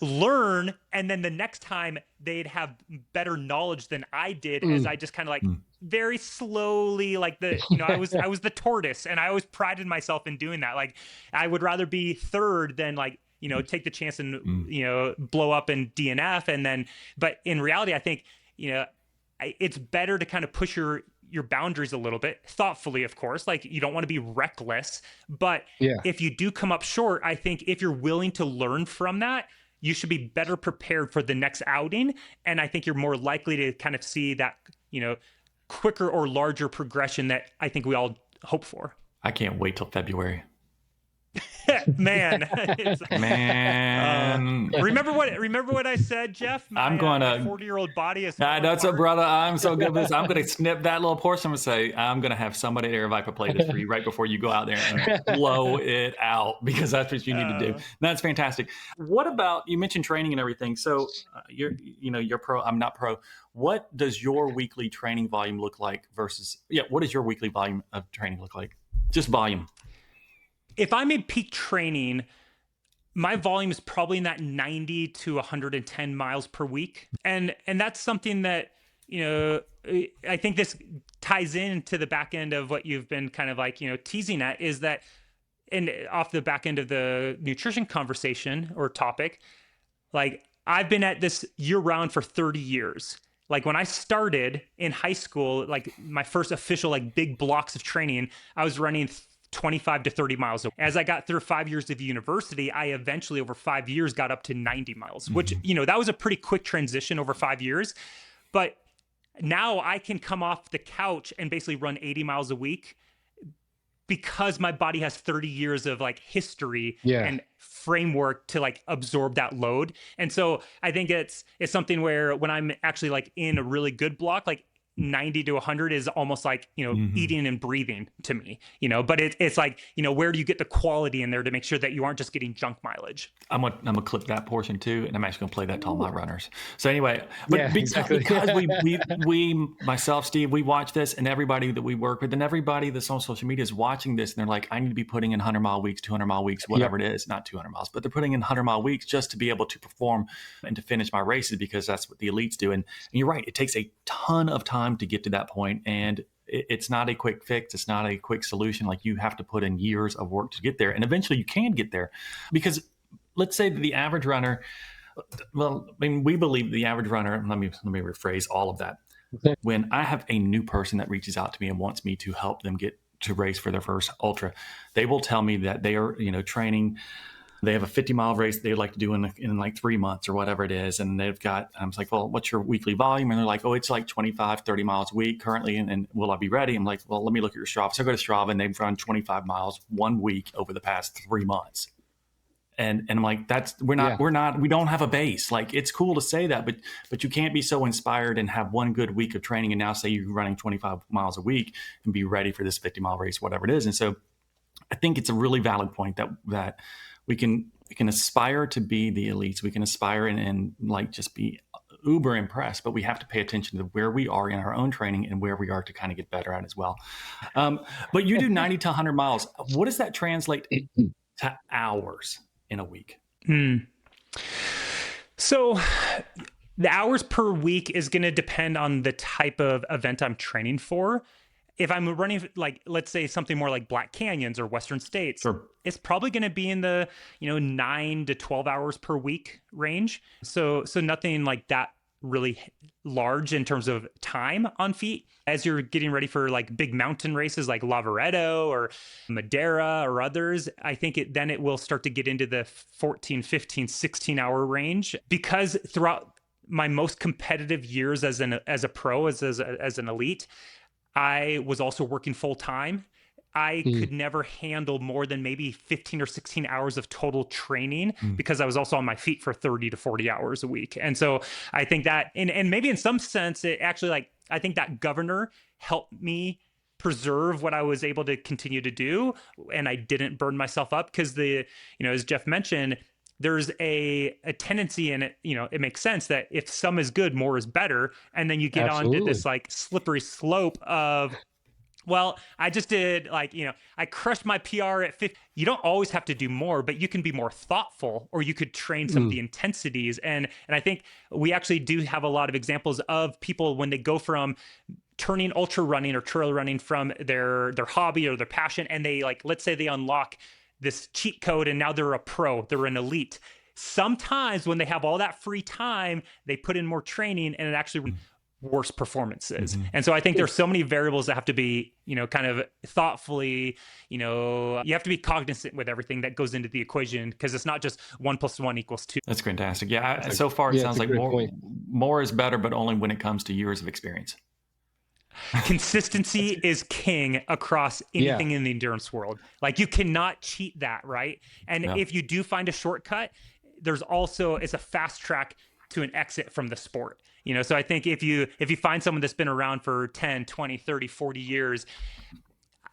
learn, and then the next time they'd have better knowledge than I did, as I just kind of very slowly, I was the tortoise, and I always prided myself in doing that. Like, I would rather be third than take the chance and, blow up in DNF. But in reality, I think, it's better to kind of push your boundaries a little bit thoughtfully, of course. Like, you don't want to be reckless, but if you do come up short, I think if you're willing to learn from that, you should be better prepared for the next outing. And I think you're more likely to kind of see that, quicker or larger progression that I think we all hope for. I can't wait till February. Man, remember what I said, Jeff? I'm going to 40-year-old body is. That's what, brother. I'm so good with this. I'm going to snip that little portion and say, I'm going to have somebody at Air Viper play this for you right before you go out there and blow it out, because that's what you need to do. That's fantastic. What about, you mentioned training and everything. So you're pro. I'm not pro. What does your weekly training volume look like versus, what does your weekly volume of training look like? Just volume. If I'm in peak training, my volume is probably in that 90 to 110 miles per week. And that's something that, I think this ties into the back end of what you've been kind of like, teasing at, is that, and off the back end of the nutrition conversation or topic, like I've been at this year round for 30 years. Like when I started in high school, like my first official, like big blocks of training, I was running 25 to 30 miles. As I got through 5 years of university, I eventually over 5 years got up to 90 miles, which, that was a pretty quick transition over 5 years. But now I can come off the couch and basically run 80 miles a week because my body has 30 years of like history and framework to like absorb that load. And so I think it's something where when I'm actually like in a really good block, like 90 to 100 is almost like, eating and breathing to me, but it's like, where do you get the quality in there to make sure that you aren't just getting junk mileage? I'm gonna clip that portion too, and I'm actually gonna play that to all my runners. So anyway, but because we myself, Steve, we watch this, and everybody that we work with and everybody that's on social media is watching this, and they're like, I need to be putting in 100-mile weeks, 200-mile weeks, whatever it is, not 200 miles, but they're putting in 100-mile weeks just to be able to perform and to finish my races, because that's what the elites do. And you're right, it takes a ton of time to get to that point, and it's not a quick fix. It's not a quick solution. Like, you have to put in years of work to get there, and eventually you can get there. Because let's say that the average runner, we believe the average runner, let me rephrase all of that. Okay. When I have a new person that reaches out to me and wants me to help them get to race for their first ultra, they will tell me that they are, training. They have a 50-mile race they'd like to do in like 3 months or whatever it is. And they've got, I'm like, well, what's your weekly volume? And they're like, oh, it's like 25, 30 miles a week currently. And will I be ready? I'm like, well, let me look at your Strava. So I go to Strava, and they've run 25 miles 1 week over the past 3 months. And I'm like, we don't have a base. Like, it's cool to say that, but you can't be so inspired and have one good week of training and now say you're running 25 miles a week and be ready for this 50-mile race, whatever it is. And so I think it's a really valid point that we can aspire to be the elites. We can aspire and like just be uber impressed, but we have to pay attention to where we are in our own training and where we are to kind of get better at as well. But you do 90 to 100 miles. What does that translate to hours in a week? So the hours per week is going to depend on the type of event I'm training for. If I'm running, like, let's say something more like Black Canyons or Western States, sure, it's probably going to be in the, 9 to 12 hours per week range. So nothing like that really large in terms of time on feet. As you're getting ready for like big mountain races like Lavaredo or Madera or others, I think it will start to get into the 14, 15, 16 hour range, because throughout my most competitive years as a pro, as an elite, I was also working full time. I could never handle more than maybe 15 or 16 hours of total training because I was also on my feet for 30 to 40 hours a week. And so I think that, and maybe in some sense, it actually, I think that governor helped me preserve what I was able to continue to do. And I didn't burn myself up because as Jeff mentioned, there's a tendency in it, it makes sense that if some is good, more is better. And then you get onto this like slippery slope of, well, I just did I crushed my PR at 50. You don't always have to do more, but you can be more thoughtful, or you could train some of the intensities. And I think we actually do have a lot of examples of people when they go from turning ultra running or trail running from their hobby or their passion, and they let's say they unlock this cheat code and now they're a pro, they're an elite. Sometimes when they have all that free time, they put in more training and it actually worse performances. And so I think there's so many variables that have to be, kind of thoughtfully, you have to be cognizant with everything that goes into the equation, because it's not just 1 + 1 = 2. That's fantastic. Yeah. So far it sounds like more is better, but only when it comes to years of experience. Consistency is king across anything in the endurance world. Like you cannot cheat that, right? And if you do find a shortcut, there's also, it's a fast track to an exit from the sport. You know, so I think if you find someone that's been around for 10, 20, 30, 40 years,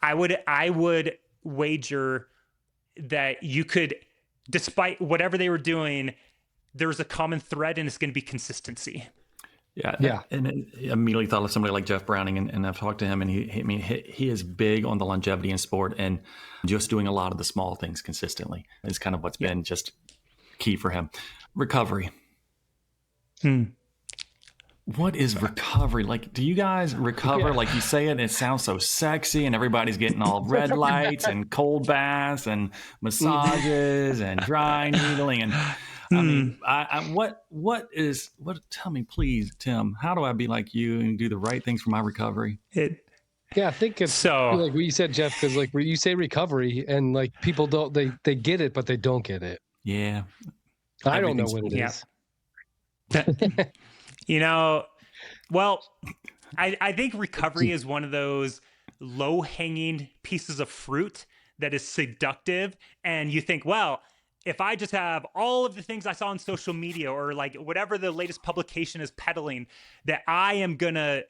I would wager that you could, despite whatever they were doing, there's a common thread, and it's going to be consistency. Yeah. And I immediately thought of somebody like Jeff Browning, and I've talked to him, and he is big on the longevity in sport and just doing a lot of the small things consistently is kind of what's been just key for him. Recovery. What is recovery? Like, do you guys recover? Like you say it, and it sounds so sexy, and everybody's getting all red lights and cold baths and massages and dry needling. And I mean, tell me, please, Tim, how do I be like you and do the right things for my recovery? I think it's so like what you said, Jeff, because like you say recovery and like people don't, they get it, but they don't get it. Yeah. I don't know what it is. You know, well, I think recovery is one of those low-hanging pieces of fruit that is seductive. And you think, well, if I just have all of the things I saw on social media or like whatever the latest publication is peddling, that I am going to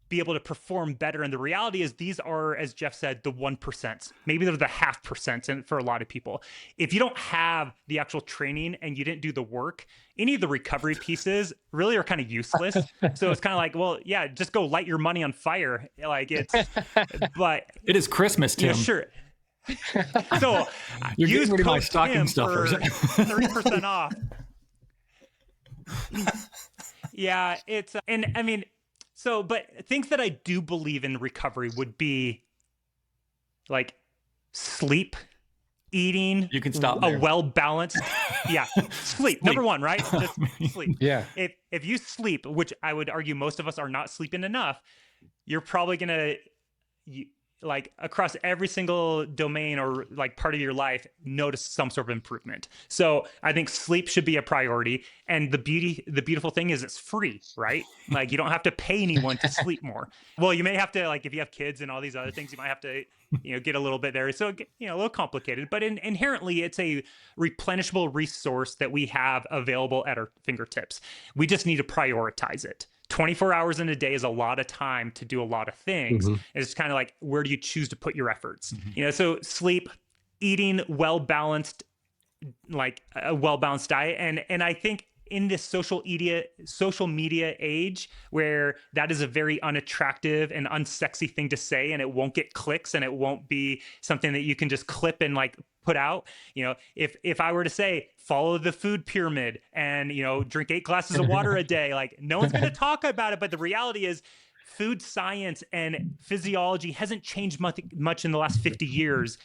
be able to perform better. And the reality is these are, as Jeff said, the 1%. Maybe they're the 0.5%. And for a lot of people, if you don't have the actual training and you didn't do the work, any of the recovery pieces really are kind of useless. So it's kind of like, well, yeah, just go light your money on fire. Like but it is Christmas, Tim. Yeah, sure. So you're use getting rid of my code stocking Tim stuffers. for 30% off. Yeah, it's, and I mean, so, but things that I do believe in recovery would be like sleep, eating. You can stop there. A well-balanced, sleep. Number one, right? Just sleep. Yeah. If you sleep, which I would argue most of us are not sleeping enough, you're probably going to, like across every single domain or like part of your life, notice some sort of improvement. So I think sleep should be a priority. And the beautiful thing is it's free, right? Like you don't have to pay anyone to sleep more. Well, you may have to, like if you have kids and all these other things, you might have to, get a little bit there. So, a little complicated, but inherently it's a replenishable resource that we have available at our fingertips. We just need to prioritize it. 24 hours in a day is a lot of time to do a lot of things. It's kind of like, where do you choose to put your efforts? So sleep, eating well-balanced, like a well-balanced diet. And I think in this social media age where that is a very unattractive and unsexy thing to say, and it won't get clicks and it won't be something that you can just clip and like put out. If I were to say, follow the food pyramid and, drink 8 glasses of water a day, like no one's going to talk about it. But the reality is food science and physiology hasn't changed much in the last 50 years,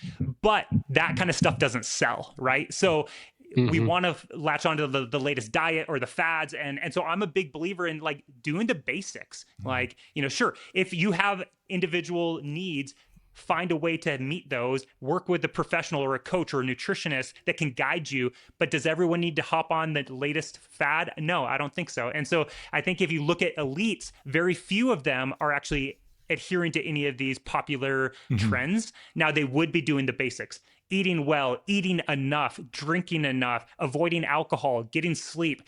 but that kind of stuff doesn't sell, right? So we want to latch onto the latest diet or the fads. And so I'm a big believer in like doing the basics. Like, sure, if you have individual needs, find a way to meet those, work with a professional or a coach or a nutritionist that can guide you. But does everyone need to hop on the latest fad? No, I don't think so. And so I think if you look at elites, very few of them are actually adhering to any of these popular trends. Now they would be doing the basics, eating well, eating enough, drinking enough, avoiding alcohol, getting sleep,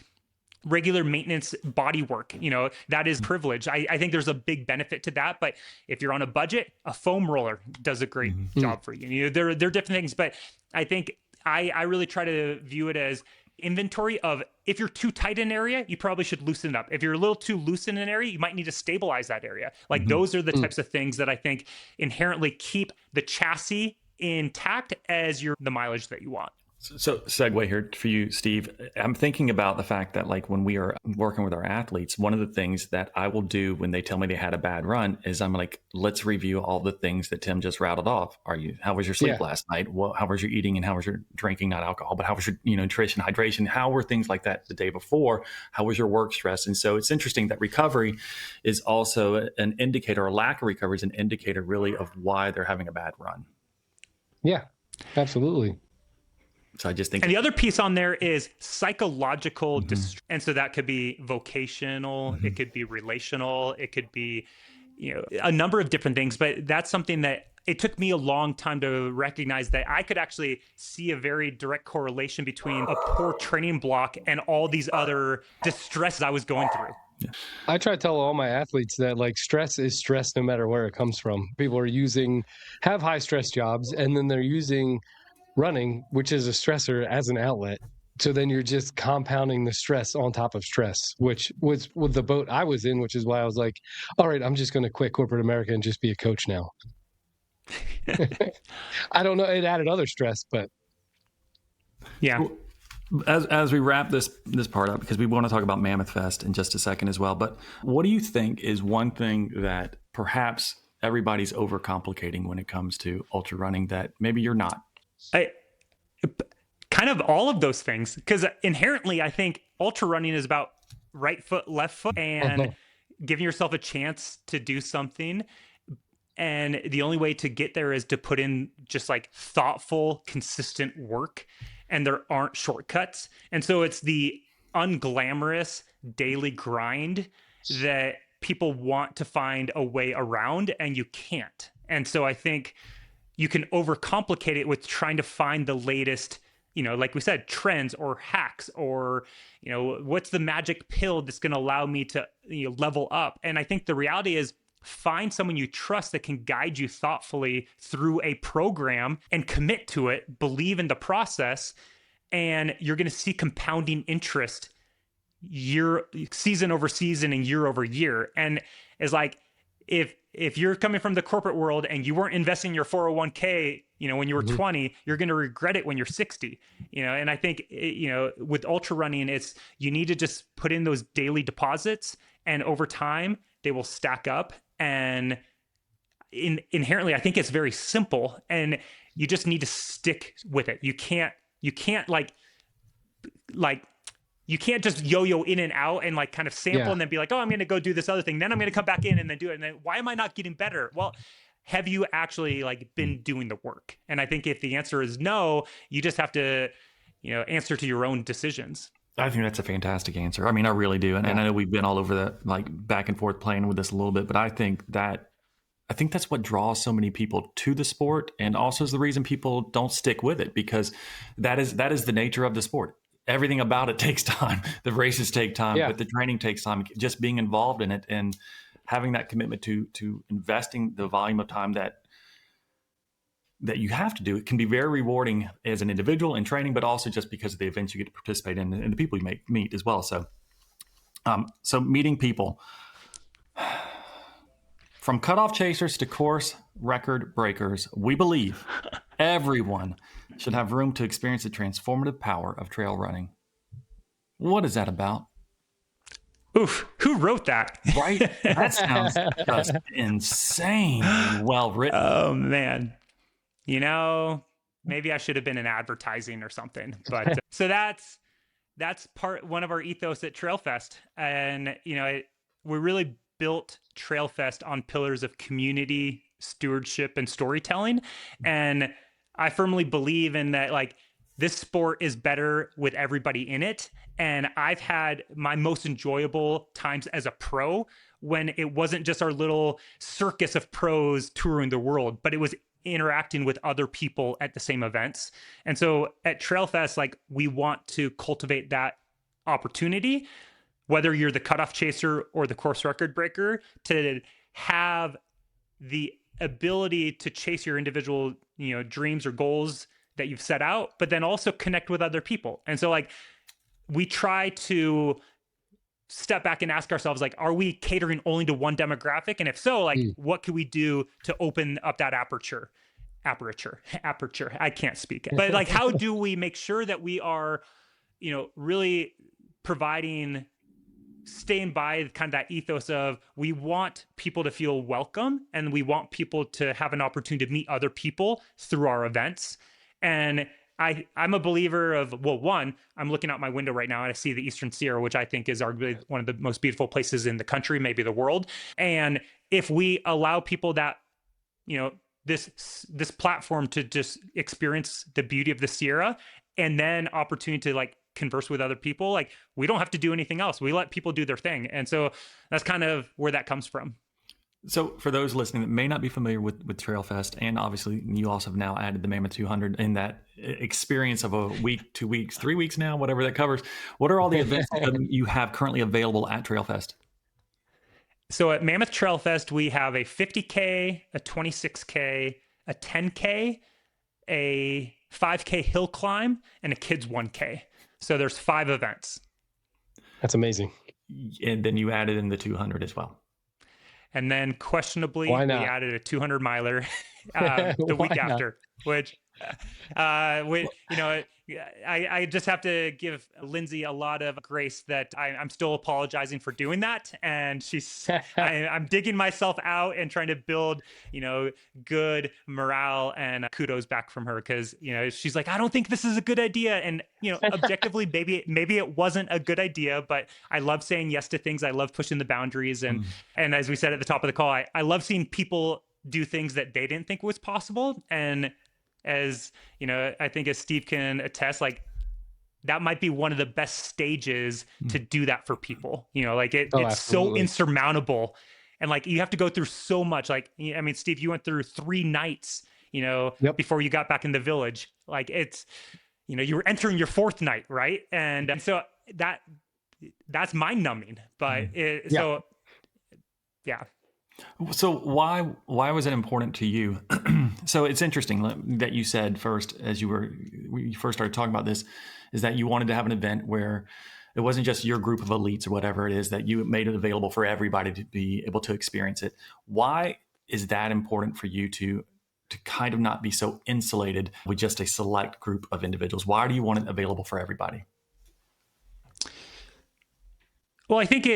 regular maintenance body work, that is privilege. I think there's a big benefit to that. But if you're on a budget, a foam roller does a great job for you. There are different things, but I think I really try to view it as inventory of, if you're too tight in an area, you probably should loosen it up. If you're a little too loose in an area, you might need to stabilize that area. Like those are the types of things that I think inherently keep the chassis intact as the mileage that you want. So segue here for you, Steve. I'm thinking about the fact that like when we are working with our athletes, one of the things that I will do when they tell me they had a bad run is I'm like, let's review all the things that Tim just rattled off. How was your sleep last night? How was your eating and how was your drinking, not alcohol, but how was your nutrition, hydration? How were things like that the day before? How was your work stress? And so it's interesting that recovery is also an indicator, or lack of recovery is an indicator really of why they're having a bad run. Yeah, absolutely. So I just think, and the other piece on there is psychological distress. And so that could be vocational, it could be relational, it could be a number of different things, but that's something that it took me a long time to recognize that I could actually see a very direct correlation between a poor training block and all these other distresses I was going through. Yeah. I try to tell all my athletes that like stress is stress no matter where it comes from. People have high stress jobs, and then they're using running, which is a stressor, as an outlet. So then you're just compounding the stress on top of stress, which was with the boat I was in, which is why I was like, all right, I'm just going to quit corporate America and just be a coach now. I don't know. It added other stress, but yeah. As we wrap this part up, because we want to talk about Mammoth Fest in just a second as well, but what do you think is one thing that perhaps everybody's overcomplicating when it comes to ultra running that maybe you're not? Kind of all of those things, because inherently I think ultra running is about right foot, left foot, and giving yourself a chance to do something. And the only way to get there is to put in just like thoughtful, consistent work. And there aren't shortcuts. And so it's the unglamorous daily grind that people want to find a way around, and you can't. And so I think you can overcomplicate it with trying to find the latest, like we said, trends or hacks, or, what's the magic pill that's going to allow me to level up. And I think the reality is, find someone you trust that can guide you thoughtfully through a program and commit to it, believe in the process, and you're going to see compounding interest season over season and year over year. And it's like, if you're coming from the corporate world and you weren't investing in your 401k, when you were 20, you're going to regret it when you're 60, and I think, with ultra running, you need to just put in those daily deposits, and over time they will stack up. And inherently, I think it's very simple, and you just need to stick with it. You can't you can't just yo-yo in and out and like kind of sample and then be like, oh, I'm going to go do this other thing. Then I'm going to come back in and then do it. And then why am I not getting better? Well, have you actually been doing the work? And I think if the answer is no, you just have to, answer to your own decisions. I think that's a fantastic answer. I mean, I really do. And I know we've been all over the back and forth playing with this a little bit, but I think that's what draws so many people to the sport, and also is the reason people don't stick with it, because that is the nature of the sport. Everything about it takes time. The races take time, but the training takes time. Just being involved in it and having that commitment to investing the volume of time that you have to do, it can be very rewarding as an individual in training, but also just because of the events you get to participate in and the people you meet as well. So, so meeting people, from cutoff chasers to course record breakers, we believe everyone should have room to experience the transformative power of trail running. What is that about? Oof, who wrote that? Right? That sounds just insane. Well written. Oh, man. Maybe I should have been in advertising or something. But so that's one of our ethos at TrailFest. And, we really built TrailFest on pillars of community, stewardship, and storytelling. And I firmly believe in that, this sport is better with everybody in it. And I've had my most enjoyable times as a pro when it wasn't just our little circus of pros touring the world, but it was interacting with other people at the same events. And so at TrailFest, we want to cultivate that opportunity, whether you're the cutoff chaser or the course record breaker, to have the ability to chase your individual, dreams or goals that you've set out, but then also connect with other people. And so we try to step back and ask ourselves, are we catering only to one demographic? And if so, what can we do to open up that aperture? I can't speak. But how do we make sure that we are, really staying by kind of that ethos of, we want people to feel welcome, and we want people to have an opportunity to meet other people through our events. And I'm a believer of, one, I'm looking out my window right now and I see the Eastern Sierra, which I think is arguably one of the most beautiful places in the country, maybe the world. And if we allow people that, this platform to just experience the beauty of the Sierra, and then opportunity to converse with other people, we don't have to do anything else. We let people do their thing. And so that's kind of where that comes from. So for those listening that may not be familiar with Trail Fest, and obviously you also have now added the Mammoth 200 in that experience of a week, 2 weeks, 3 weeks now, whatever that covers. What are all the events you have currently available at Trail Fest? So at Mammoth Trail Fest, we have a 50K, a 26K, a 10K, a 5K hill climb, and a kids 1K. So there's 5 events. That's amazing. And then you added in the 200 as well. And then questionably, Why we not? added a 200 miler the week Why not? after, which, you know, I just have to give Lindsay a lot of grace that I'm still apologizing for doing that. And I'm digging myself out and trying to build, you know, good morale and kudos back from her. Cause, you know, she's like, I don't think this is a good idea. And, you know, objectively, maybe it wasn't a good idea, but I love saying yes to things. I love pushing the boundaries. And as we said at the top of the call, I love seeing people do things that they didn't think was possible. And as you know, I think as Steve can attest, like that might be one of the best stages to do that for people. You know, like it's absolutely. so insurmountable, and like you have to go through so much. Like, I mean, Steve, you went through 3 nights, you know, before you got back in the village. Like it's, you know, you were entering your 4th night, right? And so that's mind numbing. But so yeah. So why was it important to you? So it's interesting that you said first, as you first started talking about this, is that you wanted to have an event where it wasn't just your group of elites or whatever it is, that you made it available for everybody to be able to experience it. Why is that important for you to kind of not be so insulated with just a select group of individuals? Why do you want it available for everybody? Well, I think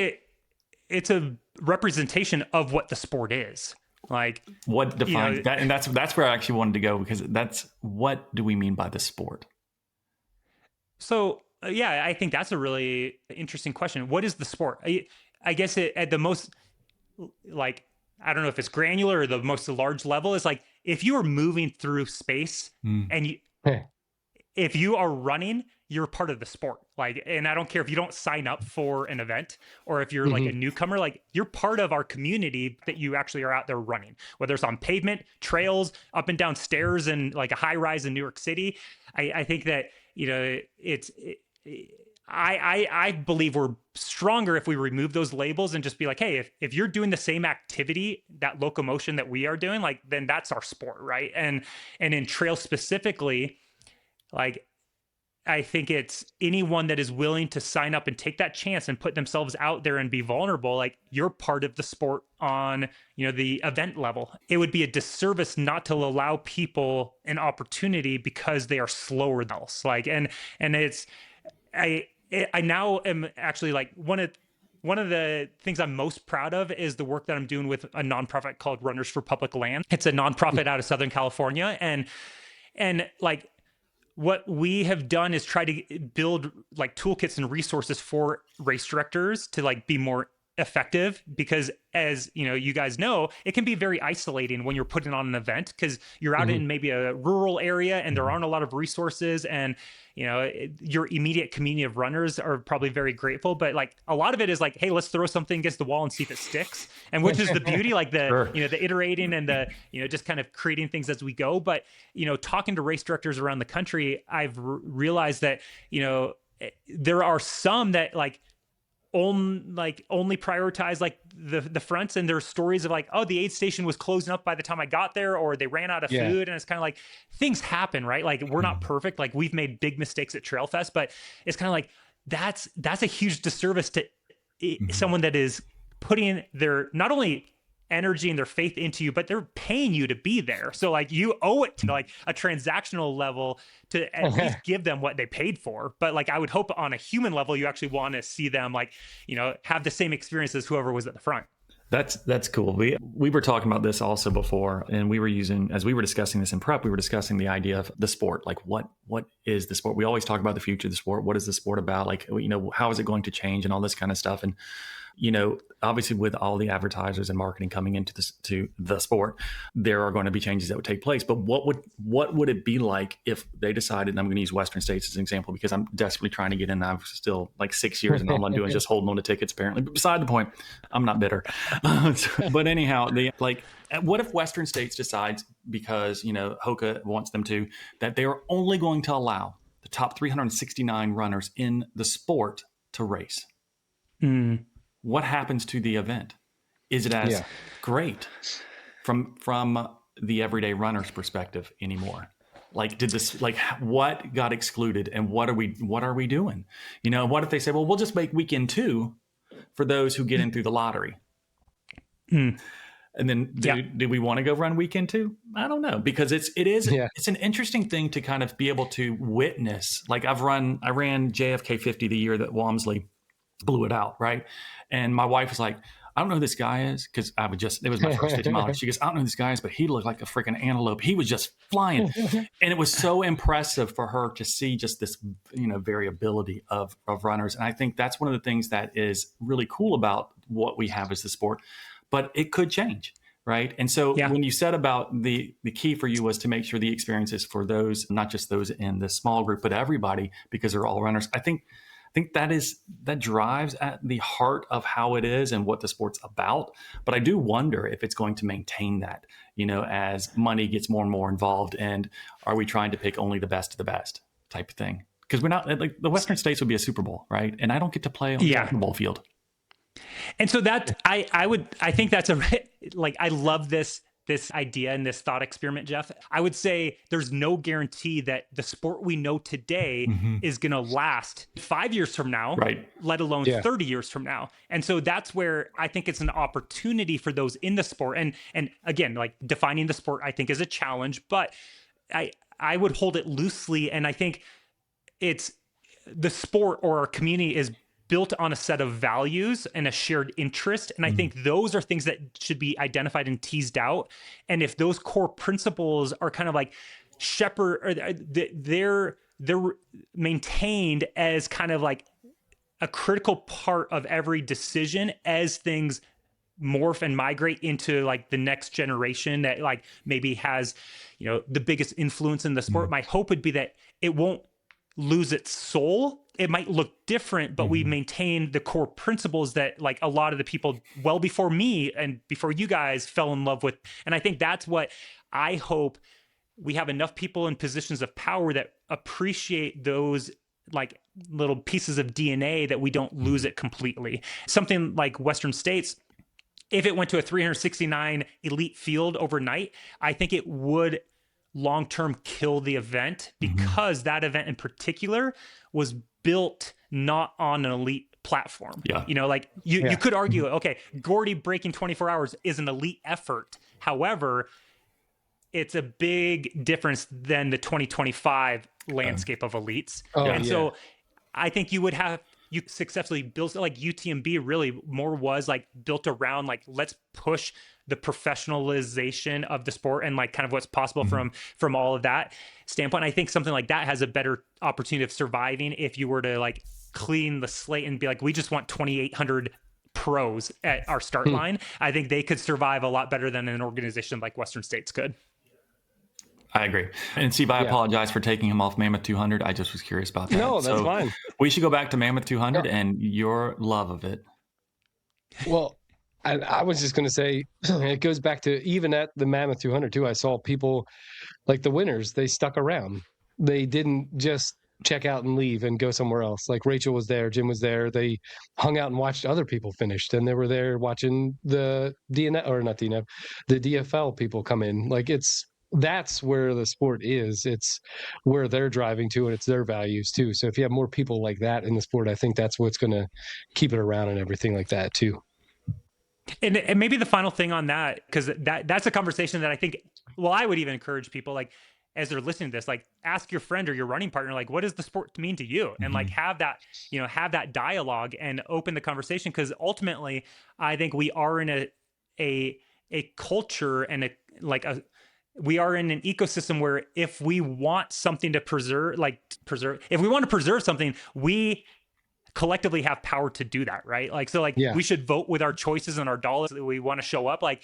it's a representation of what the sport is. Like what defines that, and that's where I actually wanted to go, because that's what do we mean by the sport? So yeah, I think that's a really interesting question. What is the sport? I guess at the most, like, I don't know if it's granular or the most large level, is like if you are moving through space and if you are running, you're part of the sport. Like, and I don't care if you don't sign up for an event or if you're like a newcomer, like you're part of our community that you actually are out there running, whether it's on pavement, trails, up and down stairs, and like a high rise in New York City. I think that, you know, I believe we're stronger if we remove those labels and just be like, hey, if you're doing the same activity, that locomotion that we are doing, like, then that's our sport, right? And in trail specifically, like, I think it's anyone that is willing to sign up and take that chance and put themselves out there and be vulnerable. Like, you're part of the sport on, you know, the event level. It would be a disservice not to allow people an opportunity because they are slower than us. Like, and it's, I now am actually like one of the things I'm most proud of is the work that I'm doing with a nonprofit called Runners for Public Land. It's a nonprofit out of Southern California. And like, what we have done is try to build like toolkits and resources for race directors to like be more effective, because as you know, you guys know, it can be very isolating when you're putting on an event because you're out in maybe a rural area and there aren't a lot of resources, and you know, your immediate community of runners are probably very grateful, but like a lot of it is like, hey, let's throw something against the wall and see if it sticks. And which is the beauty, like the you know, the iterating and the, you know, just kind of creating things as we go. But you know, talking to race directors around the country, I've realized that, you know, there are some that only prioritize like the fronts, and there's stories of like, oh, the aid station was closing up by the time I got there, or they ran out of food. And it's kind of like, things happen, right? Like, we're not perfect. Like, we've made big mistakes at Trail Fest, but it's kind of like, that's a huge disservice to someone that is putting their not only energy and their faith into you, but they're paying you to be there. So like, you owe it to like a transactional level to at least give them what they paid for. But like, I would hope on a human level, you actually want to see them like, you know, have the same experience as whoever was at the front. That's cool. We were talking about this also before, and we were using, as we were discussing this in prep, we were discussing the idea of the sport. Like, what is the sport? We always talk about the future of the sport. What is the sport about? Like, you know, how is it going to change and all this kind of stuff? And obviously with all the advertisers and marketing coming into this to the sport, there are going to be changes that would take place. But what would it be like if they decided, and I'm going to use Western States as an example because I'm desperately trying to get in. I'm still like 6 years and all I'm doing is just holding on to tickets apparently. But beside the point, I'm not bitter. But anyhow, what if Western States decides, because, Hoka wants them to, that they are only going to allow the top 369 runners in the sport to race? What happens to the event? Is it as great from the everyday runner's perspective anymore? Like, what got excluded and what are we doing? What if they say, well, we'll just make weekend 2 for those who get in through the lottery? And then do we want to go run weekend 2? I don't know, because it's an interesting thing to kind of be able to witness. Like I ran JFK 50 the year that Walmsley blew it out, right? And my wife was like, I don't know who this guy is, because it was my first 50 miles. She goes, I don't know who this guy is, but he looked like a freaking antelope. He was just flying. And it was so impressive for her to see just this, variability of runners. And I think that's one of the things that is really cool about what we have as the sport, but it could change. Right. And so when you said about the key for you was to make sure the experience is for those, not just those in the small group, but everybody, because they're all runners. I think that drives at the heart of how it is and what the sport's about. But I do wonder if it's going to maintain that, as money gets more and more involved. And are we trying to pick only the best of the best type of thing? Because we're not, like, the Western States would be a Super Bowl, right? And I don't get to play on the Super Bowl field. And so that I think that's I love this idea and this thought experiment, Jeff. I would say there's no guarantee that the sport we know today is going to last 5 years from now, right? Let alone 30 years from now. And so that's where I think it's an opportunity for those in the sport. And again, like, defining the sport, I think, is a challenge, but I would hold it loosely. And I think it's the sport or our community is built on a set of values and a shared interest. And I think those are things that should be identified and teased out. And if those core principles are kind of like they're maintained as kind of like a critical part of every decision as things morph and migrate into like the next generation that like maybe has, the biggest influence in the sport. My hope would be that it won't lose its soul. It might look different, but we maintain the core principles that like a lot of the people well before me and before you guys fell in love with. And I think that's what I hope we have enough people in positions of power that appreciate those like little pieces of DNA that we don't lose it completely. Something like Western States, if it went to a 369 elite field overnight, I think it would long-term kill the event, because that event in particular was built not on an elite platform. You could argue, okay, Gordy breaking 24 hours is an elite effort. However, it's a big difference than the 2025 landscape of elites. So I think you successfully built, like UTMB really more was like built around like, let's push the professionalization of the sport and like kind of what's possible from all of that standpoint. I think something like that has a better opportunity of surviving if you were to like clean the slate and be like, we just want 2,800 pros at our start line. I think they could survive a lot better than an organization like Western States could. I agree. And Steve, I apologize for taking him off Mammoth 200. I just was curious about that. No, that's fine. We should go back to Mammoth 200 and your love of it. Well, I was just going to say, it goes back to even at the Mammoth 200 too. I saw people like the winners, they stuck around. They didn't just check out and leave and go somewhere else. Like Rachel was there, Jim was there. They hung out and watched other people finish. And they were there watching the the DFL people come in. Like that's where the sport is. It's where they're driving to, and it's their values too. So if you have more people like that in the sport, I think that's what's going to keep it around and everything like that too. And maybe the final thing on that, because that's a conversation that I think, I would even encourage people, like, as they're listening to this, like, ask your friend or your running partner, like, what does the sport mean to you? And like, have that dialogue and open the conversation. Because ultimately, I think we are in a culture and we are in an ecosystem where if we want something to preserve, if we want to preserve something, we collectively have power to do that, right? Like, so like we should vote with our choices and our dollars that we want to show up, like,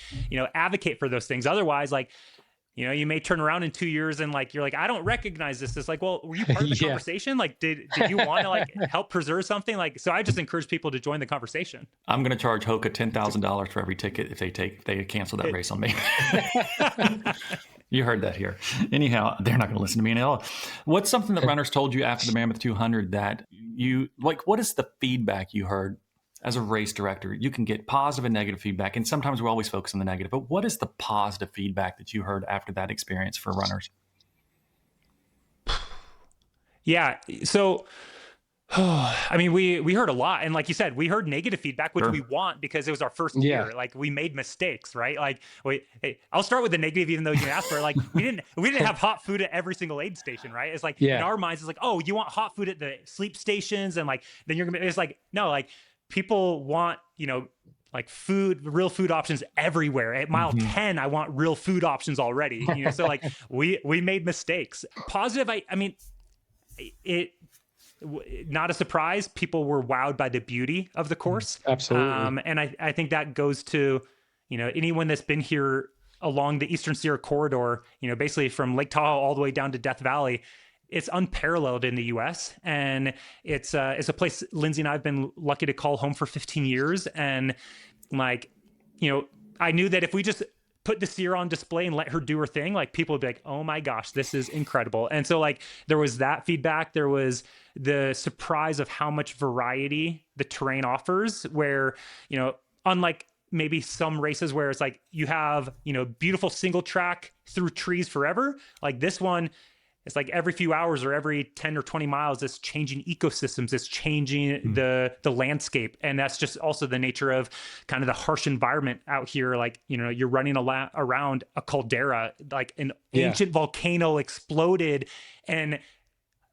advocate for those things. Otherwise, like, you may turn around in 2 years and like, you're like, I don't recognize this. It's like, well, were you part of the conversation? Like, did you want to like help preserve something? Like, so I just encourage people to join the conversation. I'm going to charge Hoka $10,000 for every ticket if they cancel that race on me. You heard that here. Anyhow, they're not going to listen to me at all. What's something that runners told you after the Mammoth 200 that you like? What is the feedback you heard as a race director? You can get positive and negative feedback, and sometimes we always focus on the negative. But what is the positive feedback that you heard after that experience for runners? Yeah. So, I mean, we heard a lot. And like you said, we heard negative feedback, which we want because it was our first year. Like, we made mistakes, right? Like, I'll start with the negative, even though you asked for it. Like, we didn't have hot food at every single aid station, right? It's like, in our minds, it's like, oh, you want hot food at the sleep stations? And like, then you're going to, it's like, no, like, people want, like real food options everywhere. At mile 10, I want real food options already. So like, we made mistakes. Positive, I mean, not a surprise. People were wowed by the beauty of the course. Absolutely. And I think that goes to, anyone that's been here along the Eastern Sierra corridor, basically from Lake Tahoe all the way down to Death Valley. It's unparalleled in the U.S. And it's a place Lindsay and I've been lucky to call home for 15 years. And like, I knew that if we just put the Sierra on display and let her do her thing, like, people would be like, oh my gosh, this is incredible. And so like, there was that feedback. There was the surprise of how much variety the terrain offers, where, unlike maybe some races where it's like, you have, beautiful single track through trees forever. Like this one, it's like every few hours or every 10 or 20 miles, it's changing ecosystems, it's changing the landscape. And that's just also the nature of kind of the harsh environment out here. Like, you're running around a caldera, like an ancient volcano exploded and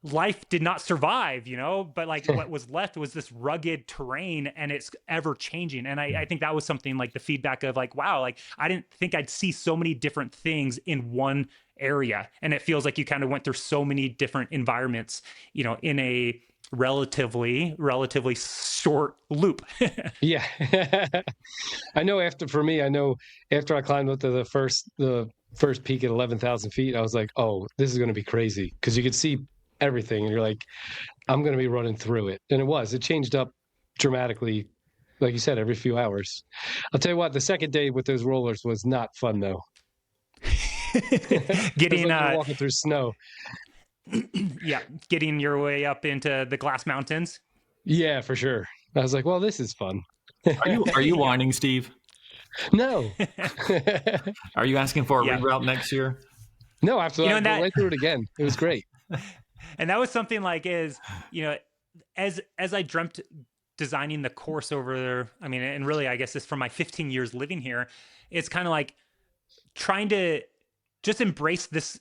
life did not survive, but like what was left was this rugged terrain, and it's ever changing. And I think that was something like the feedback of like, wow, like I didn't think I'd see so many different things in one area. And it feels like you kind of went through so many different environments, in a relatively short loop. Yeah. I know after I climbed up to the first peak at 11,000 feet, I was like, oh, this is going to be crazy. Cause you could see everything and you're like, I'm going to be running through it. And it changed up dramatically. Like you said, every few hours. I'll tell you what, the second day with those rollers was not fun though. Getting like walking through snow. Getting your way up into the Glass Mountains. Yeah, for sure. I was like, well, this is fun. Are you whining, Steve? No. Are you asking for a reroute next year? No, absolutely. I went through it again. It was great. And that was something like, as I dreamt designing the course over there, I mean, and really, I guess it's from my 15 years living here, it's kind of like trying to just embrace this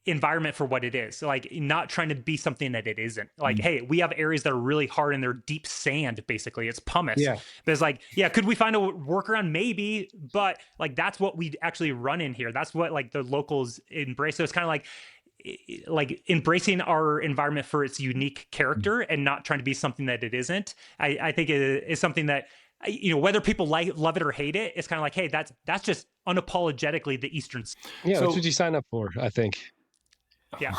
environment for what it is. So like, not trying to be something that it isn't. Like, hey, we have areas that are really hard and they're deep sand, basically. It's pumice. Yeah. But it's like, could we find a workaround? Maybe, but like, that's what we actually run in here. That's what like the locals embrace. So it's kind of like embracing our environment for its unique character and not trying to be something that it isn't. I think it is something that, whether people love it or hate it, it's kind of like, hey, that's just unapologetically the Eastern. Yeah, that's what you sign up for, I think. Yeah.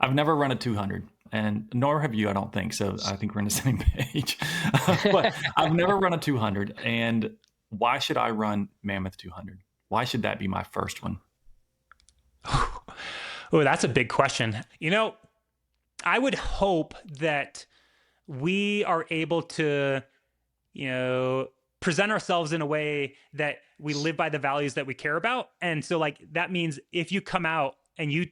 I've never run a 200, and nor have you, I don't think. So I think we're on the same page. But I've never run a 200. And why should I run Mammoth 200? Why should that be my first one? Oh, that's a big question. I would hope that we are able to, present ourselves in a way that we live by the values that we care about. And so like, that means if you come out and you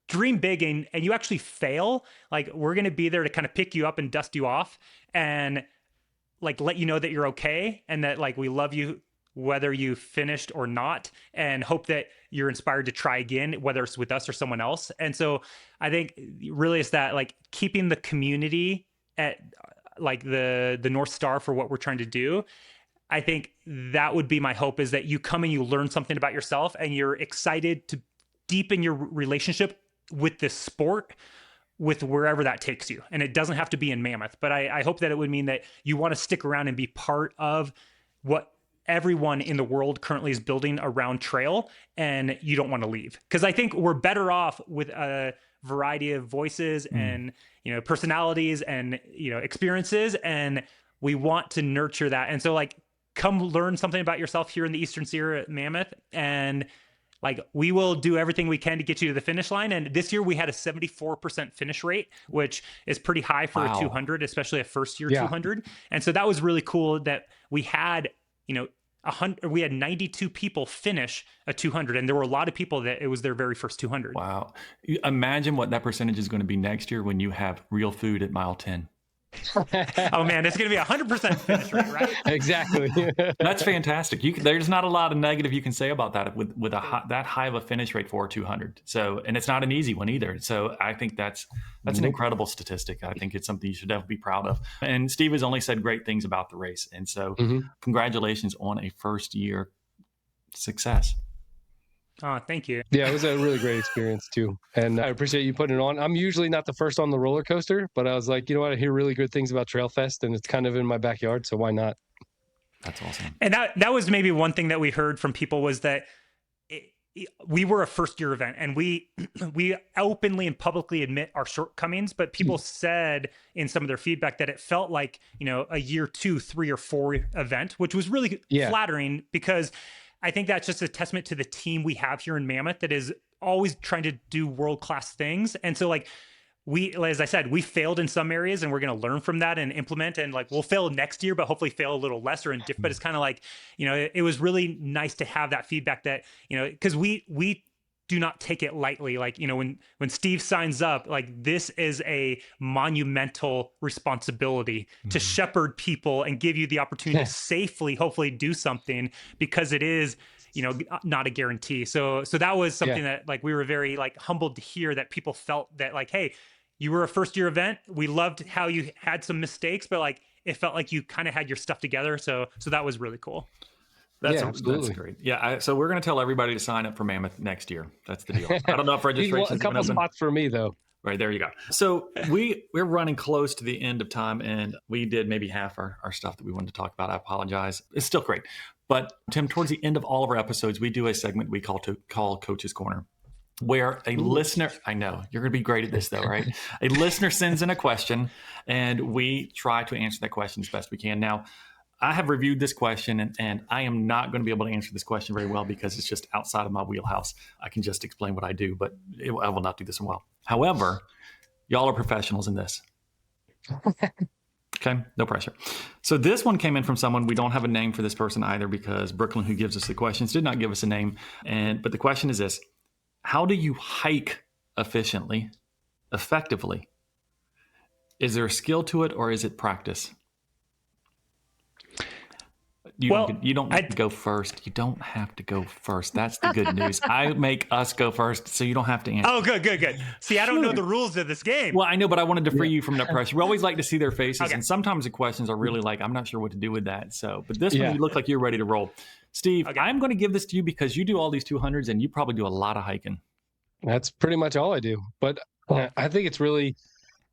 dream big and you actually fail, like, we're going to be there to kind of pick you up and dust you off and like, let you know that you're okay. And that like, we love you, whether you finished or not, and hope that you're inspired to try again, whether it's with us or someone else. And so I think really it's that like keeping the community at like the North Star for what we're trying to do. I think that would be my hope, is that you come and you learn something about yourself and you're excited to deepen your relationship with this sport, with wherever that takes you. And it doesn't have to be in Mammoth, but I hope that it would mean that you want to stick around and be part of what everyone in the world currently is building around trail, and you don't want to leave. Because I think we're better off with a variety of voices and, you know, personalities and, you know, experiences, and we want to nurture that. And so like, come learn something about yourself here in the Eastern Sierra at Mammoth, and like, we will do everything we can to get you to the finish line. And this year we had a 74% finish rate, which is pretty high for a 200, especially a first year 200. And so that was really cool that we had, you know, we had 92 people finish a 200, and there were a lot of people that it was their very first 200. Wow. Imagine what that percentage is going to be next year when you have real food at mile 10. Oh man, it's going to be 100% finish rate, right? Exactly. That's fantastic. There's not a lot of negative you can say about that with that high of a finish rate for a 200. So, and it's not an easy one either. So I think that's an incredible statistic. I think it's something you should definitely be proud of. And Steve has only said great things about the race. And so congratulations on a first year success. Oh, thank you. Yeah, it was a really great experience too. And I appreciate you putting it on. I'm usually not the first on the roller coaster, but I was like, you know what? I hear really good things about Trail Fest, and it's kind of in my backyard, so why not? That's awesome. And that was maybe one thing that we heard from people was that we were a first year event, and we openly and publicly admit our shortcomings, but people said in some of their feedback that it felt like, you know, a year 2, 3, or 4 event, which was really flattering, because I think that's just a testament to the team we have here in Mammoth that is always trying to do world-class things. And so like as I said, we failed in some areas, and we're going to learn from that and implement, and like, we'll fail next year, but hopefully fail a little lesser and different. But it's kind of like, you know, it was really nice to have that feedback that, you know, cause we do not take it lightly. Like, you know, when Steve signs up, like, this is a monumental responsibility to shepherd people and give you the opportunity to safely, hopefully do something, because it is, you know, not a guarantee. So that was something that like, we were very like humbled to hear that people felt that like, hey, you were a first year event. We loved how you had some mistakes, but like, it felt like you kind of had your stuff together. So that was really cool. That's great. Yeah. So we're going to tell everybody to sign up for Mammoth next year. That's the deal. I don't know if registration's a couple spots for me though. Right, there you go. So we're running close to the end of time, and we did maybe half our stuff that we wanted to talk about. I apologize. It's still great. But Tim, towards the end of all of our episodes, we do a segment we call Coach's Corner, where a listener, I know, you're going to be great at this though, right? A listener sends in a question, and we try to answer that question as best we can. Now, I have reviewed this question, and I am not going to be able to answer this question very well because it's just outside of my wheelhouse. I can just explain what I do, but I will not do this well. However, y'all are professionals in this. Okay, no pressure. So this one came in from someone. We don't have a name for this person either, because Brooklyn, who gives us the questions, did not give us a name. But the question is this: how do you hike efficiently, effectively? Is there a skill to it, or is it practice? You don't have to go first. You don't have to go first. That's the good news. I make us go first, so you don't have to answer. Oh, good. See, I don't know the rules of this game. Well, I know, but I wanted to free you from that pressure. We always like to see their faces, and sometimes the questions are really like, I'm not sure what to do with that. So, but this one, you look like you're ready to roll. Steve, I'm going to give this to you because you do all these 200s, and you probably do a lot of hiking. That's pretty much all I do. But I think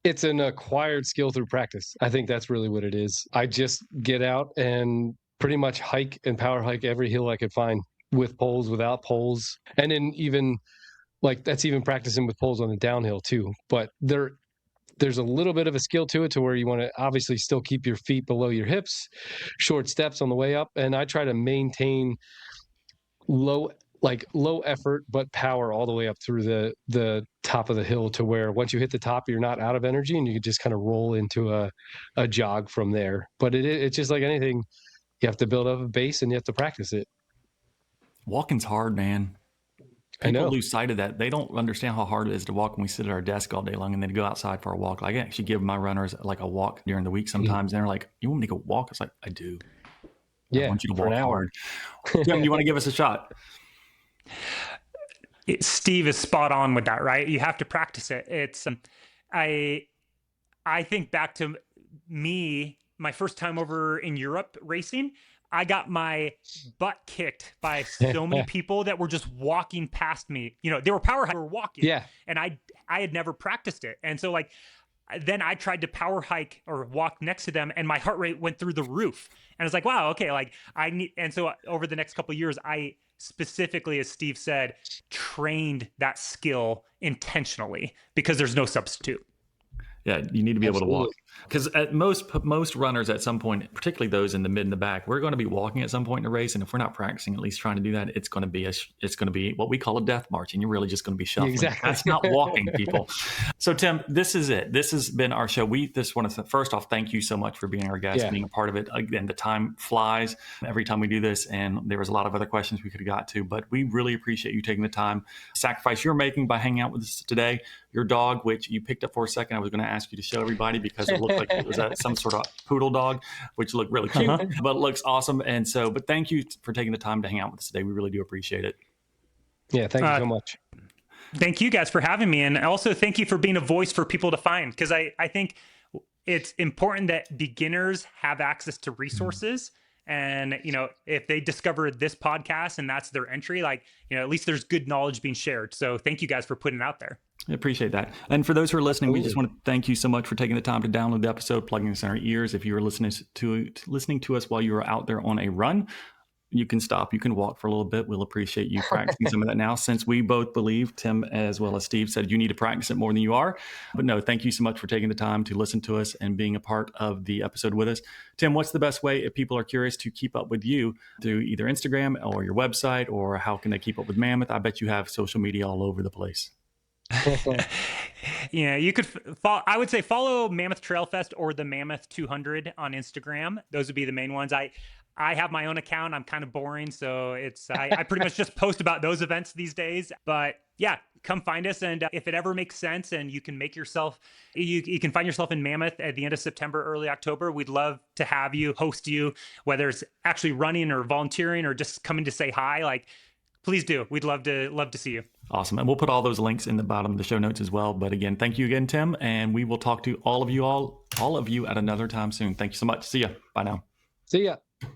it's an acquired skill through practice. I think that's really what it is. I just get out and pretty much hike and power hike every hill I could find, with poles, without poles. And then even like, that's even practicing with poles on the downhill too. But there's a little bit of a skill to it, to where you want to obviously still keep your feet below your hips, short steps on the way up. And I try to maintain low effort, but power all the way up through the top of the hill, to where once you hit the top, you're not out of energy, and you can just kind of roll into a jog from there. But it's just like anything. You have to build up a base, and you have to practice it. Walking's hard, man. People lose sight of that. They don't understand how hard it is to walk when we sit at our desk all day long and then go outside for a walk. Like, I actually give my runners like a walk during the week sometimes. And they're like, "You want me to go walk?" It's like, "I do. I want you to walk hard." Tim, you want to give us a shot? Steve is spot on with that, right? You have to practice it. It's I think back to me, my first time over in Europe racing. I got my butt kicked by so many people that were just walking past me. You know, they were power hikers, were walking. Yeah. And I I had never practiced it. And so like, then I tried to power hike or walk next to them and my heart rate went through the roof. And I was like, wow, okay, like I need, and so over the next couple of years, I specifically, as Steve said, trained that skill intentionally because there's no substitute. Yeah, you need to be able to walk. Because at most runners at some point, particularly those in the mid and the back, we're going to be walking at some point in the race, and if we're not practicing, at least trying to do that, it's going to be what we call a death march, and you're really just going to be shuffling. Exactly. That's not walking, people. So Tim, this is it. This has been our show. We just want to first off thank you so much for being our guest, being a part of it. Again, the time flies every time we do this, and there was a lot of other questions we could have got to, but we really appreciate you taking the time, sacrifice you're making by hanging out with us today. Your dog, which you picked up for a second, I was going to ask you to show everybody because it looked like it was some sort of poodle dog, which looked really cute, but it looks awesome. And so, but thank you for taking the time to hang out with us today. We really do appreciate it. Yeah, thank you so much. Thank you guys for having me. And also thank you for being a voice for people to find, because I think it's important that beginners have access to resources. And, if they discover this podcast and that's their entry, at least there's good knowledge being shared. So thank you guys for putting it out there. I appreciate that. And for those who are listening, we just want to thank you so much for taking the time to download the episode, plugging us in our ears. If you are listening to us while you are out there on a run, you can stop. You can walk for a little bit. We'll appreciate you practicing some of that now, since we both believe, Tim as well as Steve said, you need to practice it more than you are. But no, thank you so much for taking the time to listen to us and being a part of the episode with us. Tim, what's the best way if people are curious to keep up with you through either Instagram or your website, or how can they keep up with Mammoth? I bet you have social media all over the place. You could I would say follow Mammoth Trail Fest or the Mammoth 200 on Instagram. Those would be the main ones. I have my own account. I'm kind of boring, so I pretty much just post about those events these days. But yeah, come find us, and if it ever makes sense and you can make yourself, you can find yourself in Mammoth at the end of September, early October, we'd love to have you, host you, whether it's actually running or volunteering or just coming to say hi. Please do. We'd love to see you. Awesome. And we'll put all those links in the bottom of the show notes as well. But again, thank you again, Tim. And we will talk to all of you at another time soon. Thank you so much. See ya. Bye now. See ya.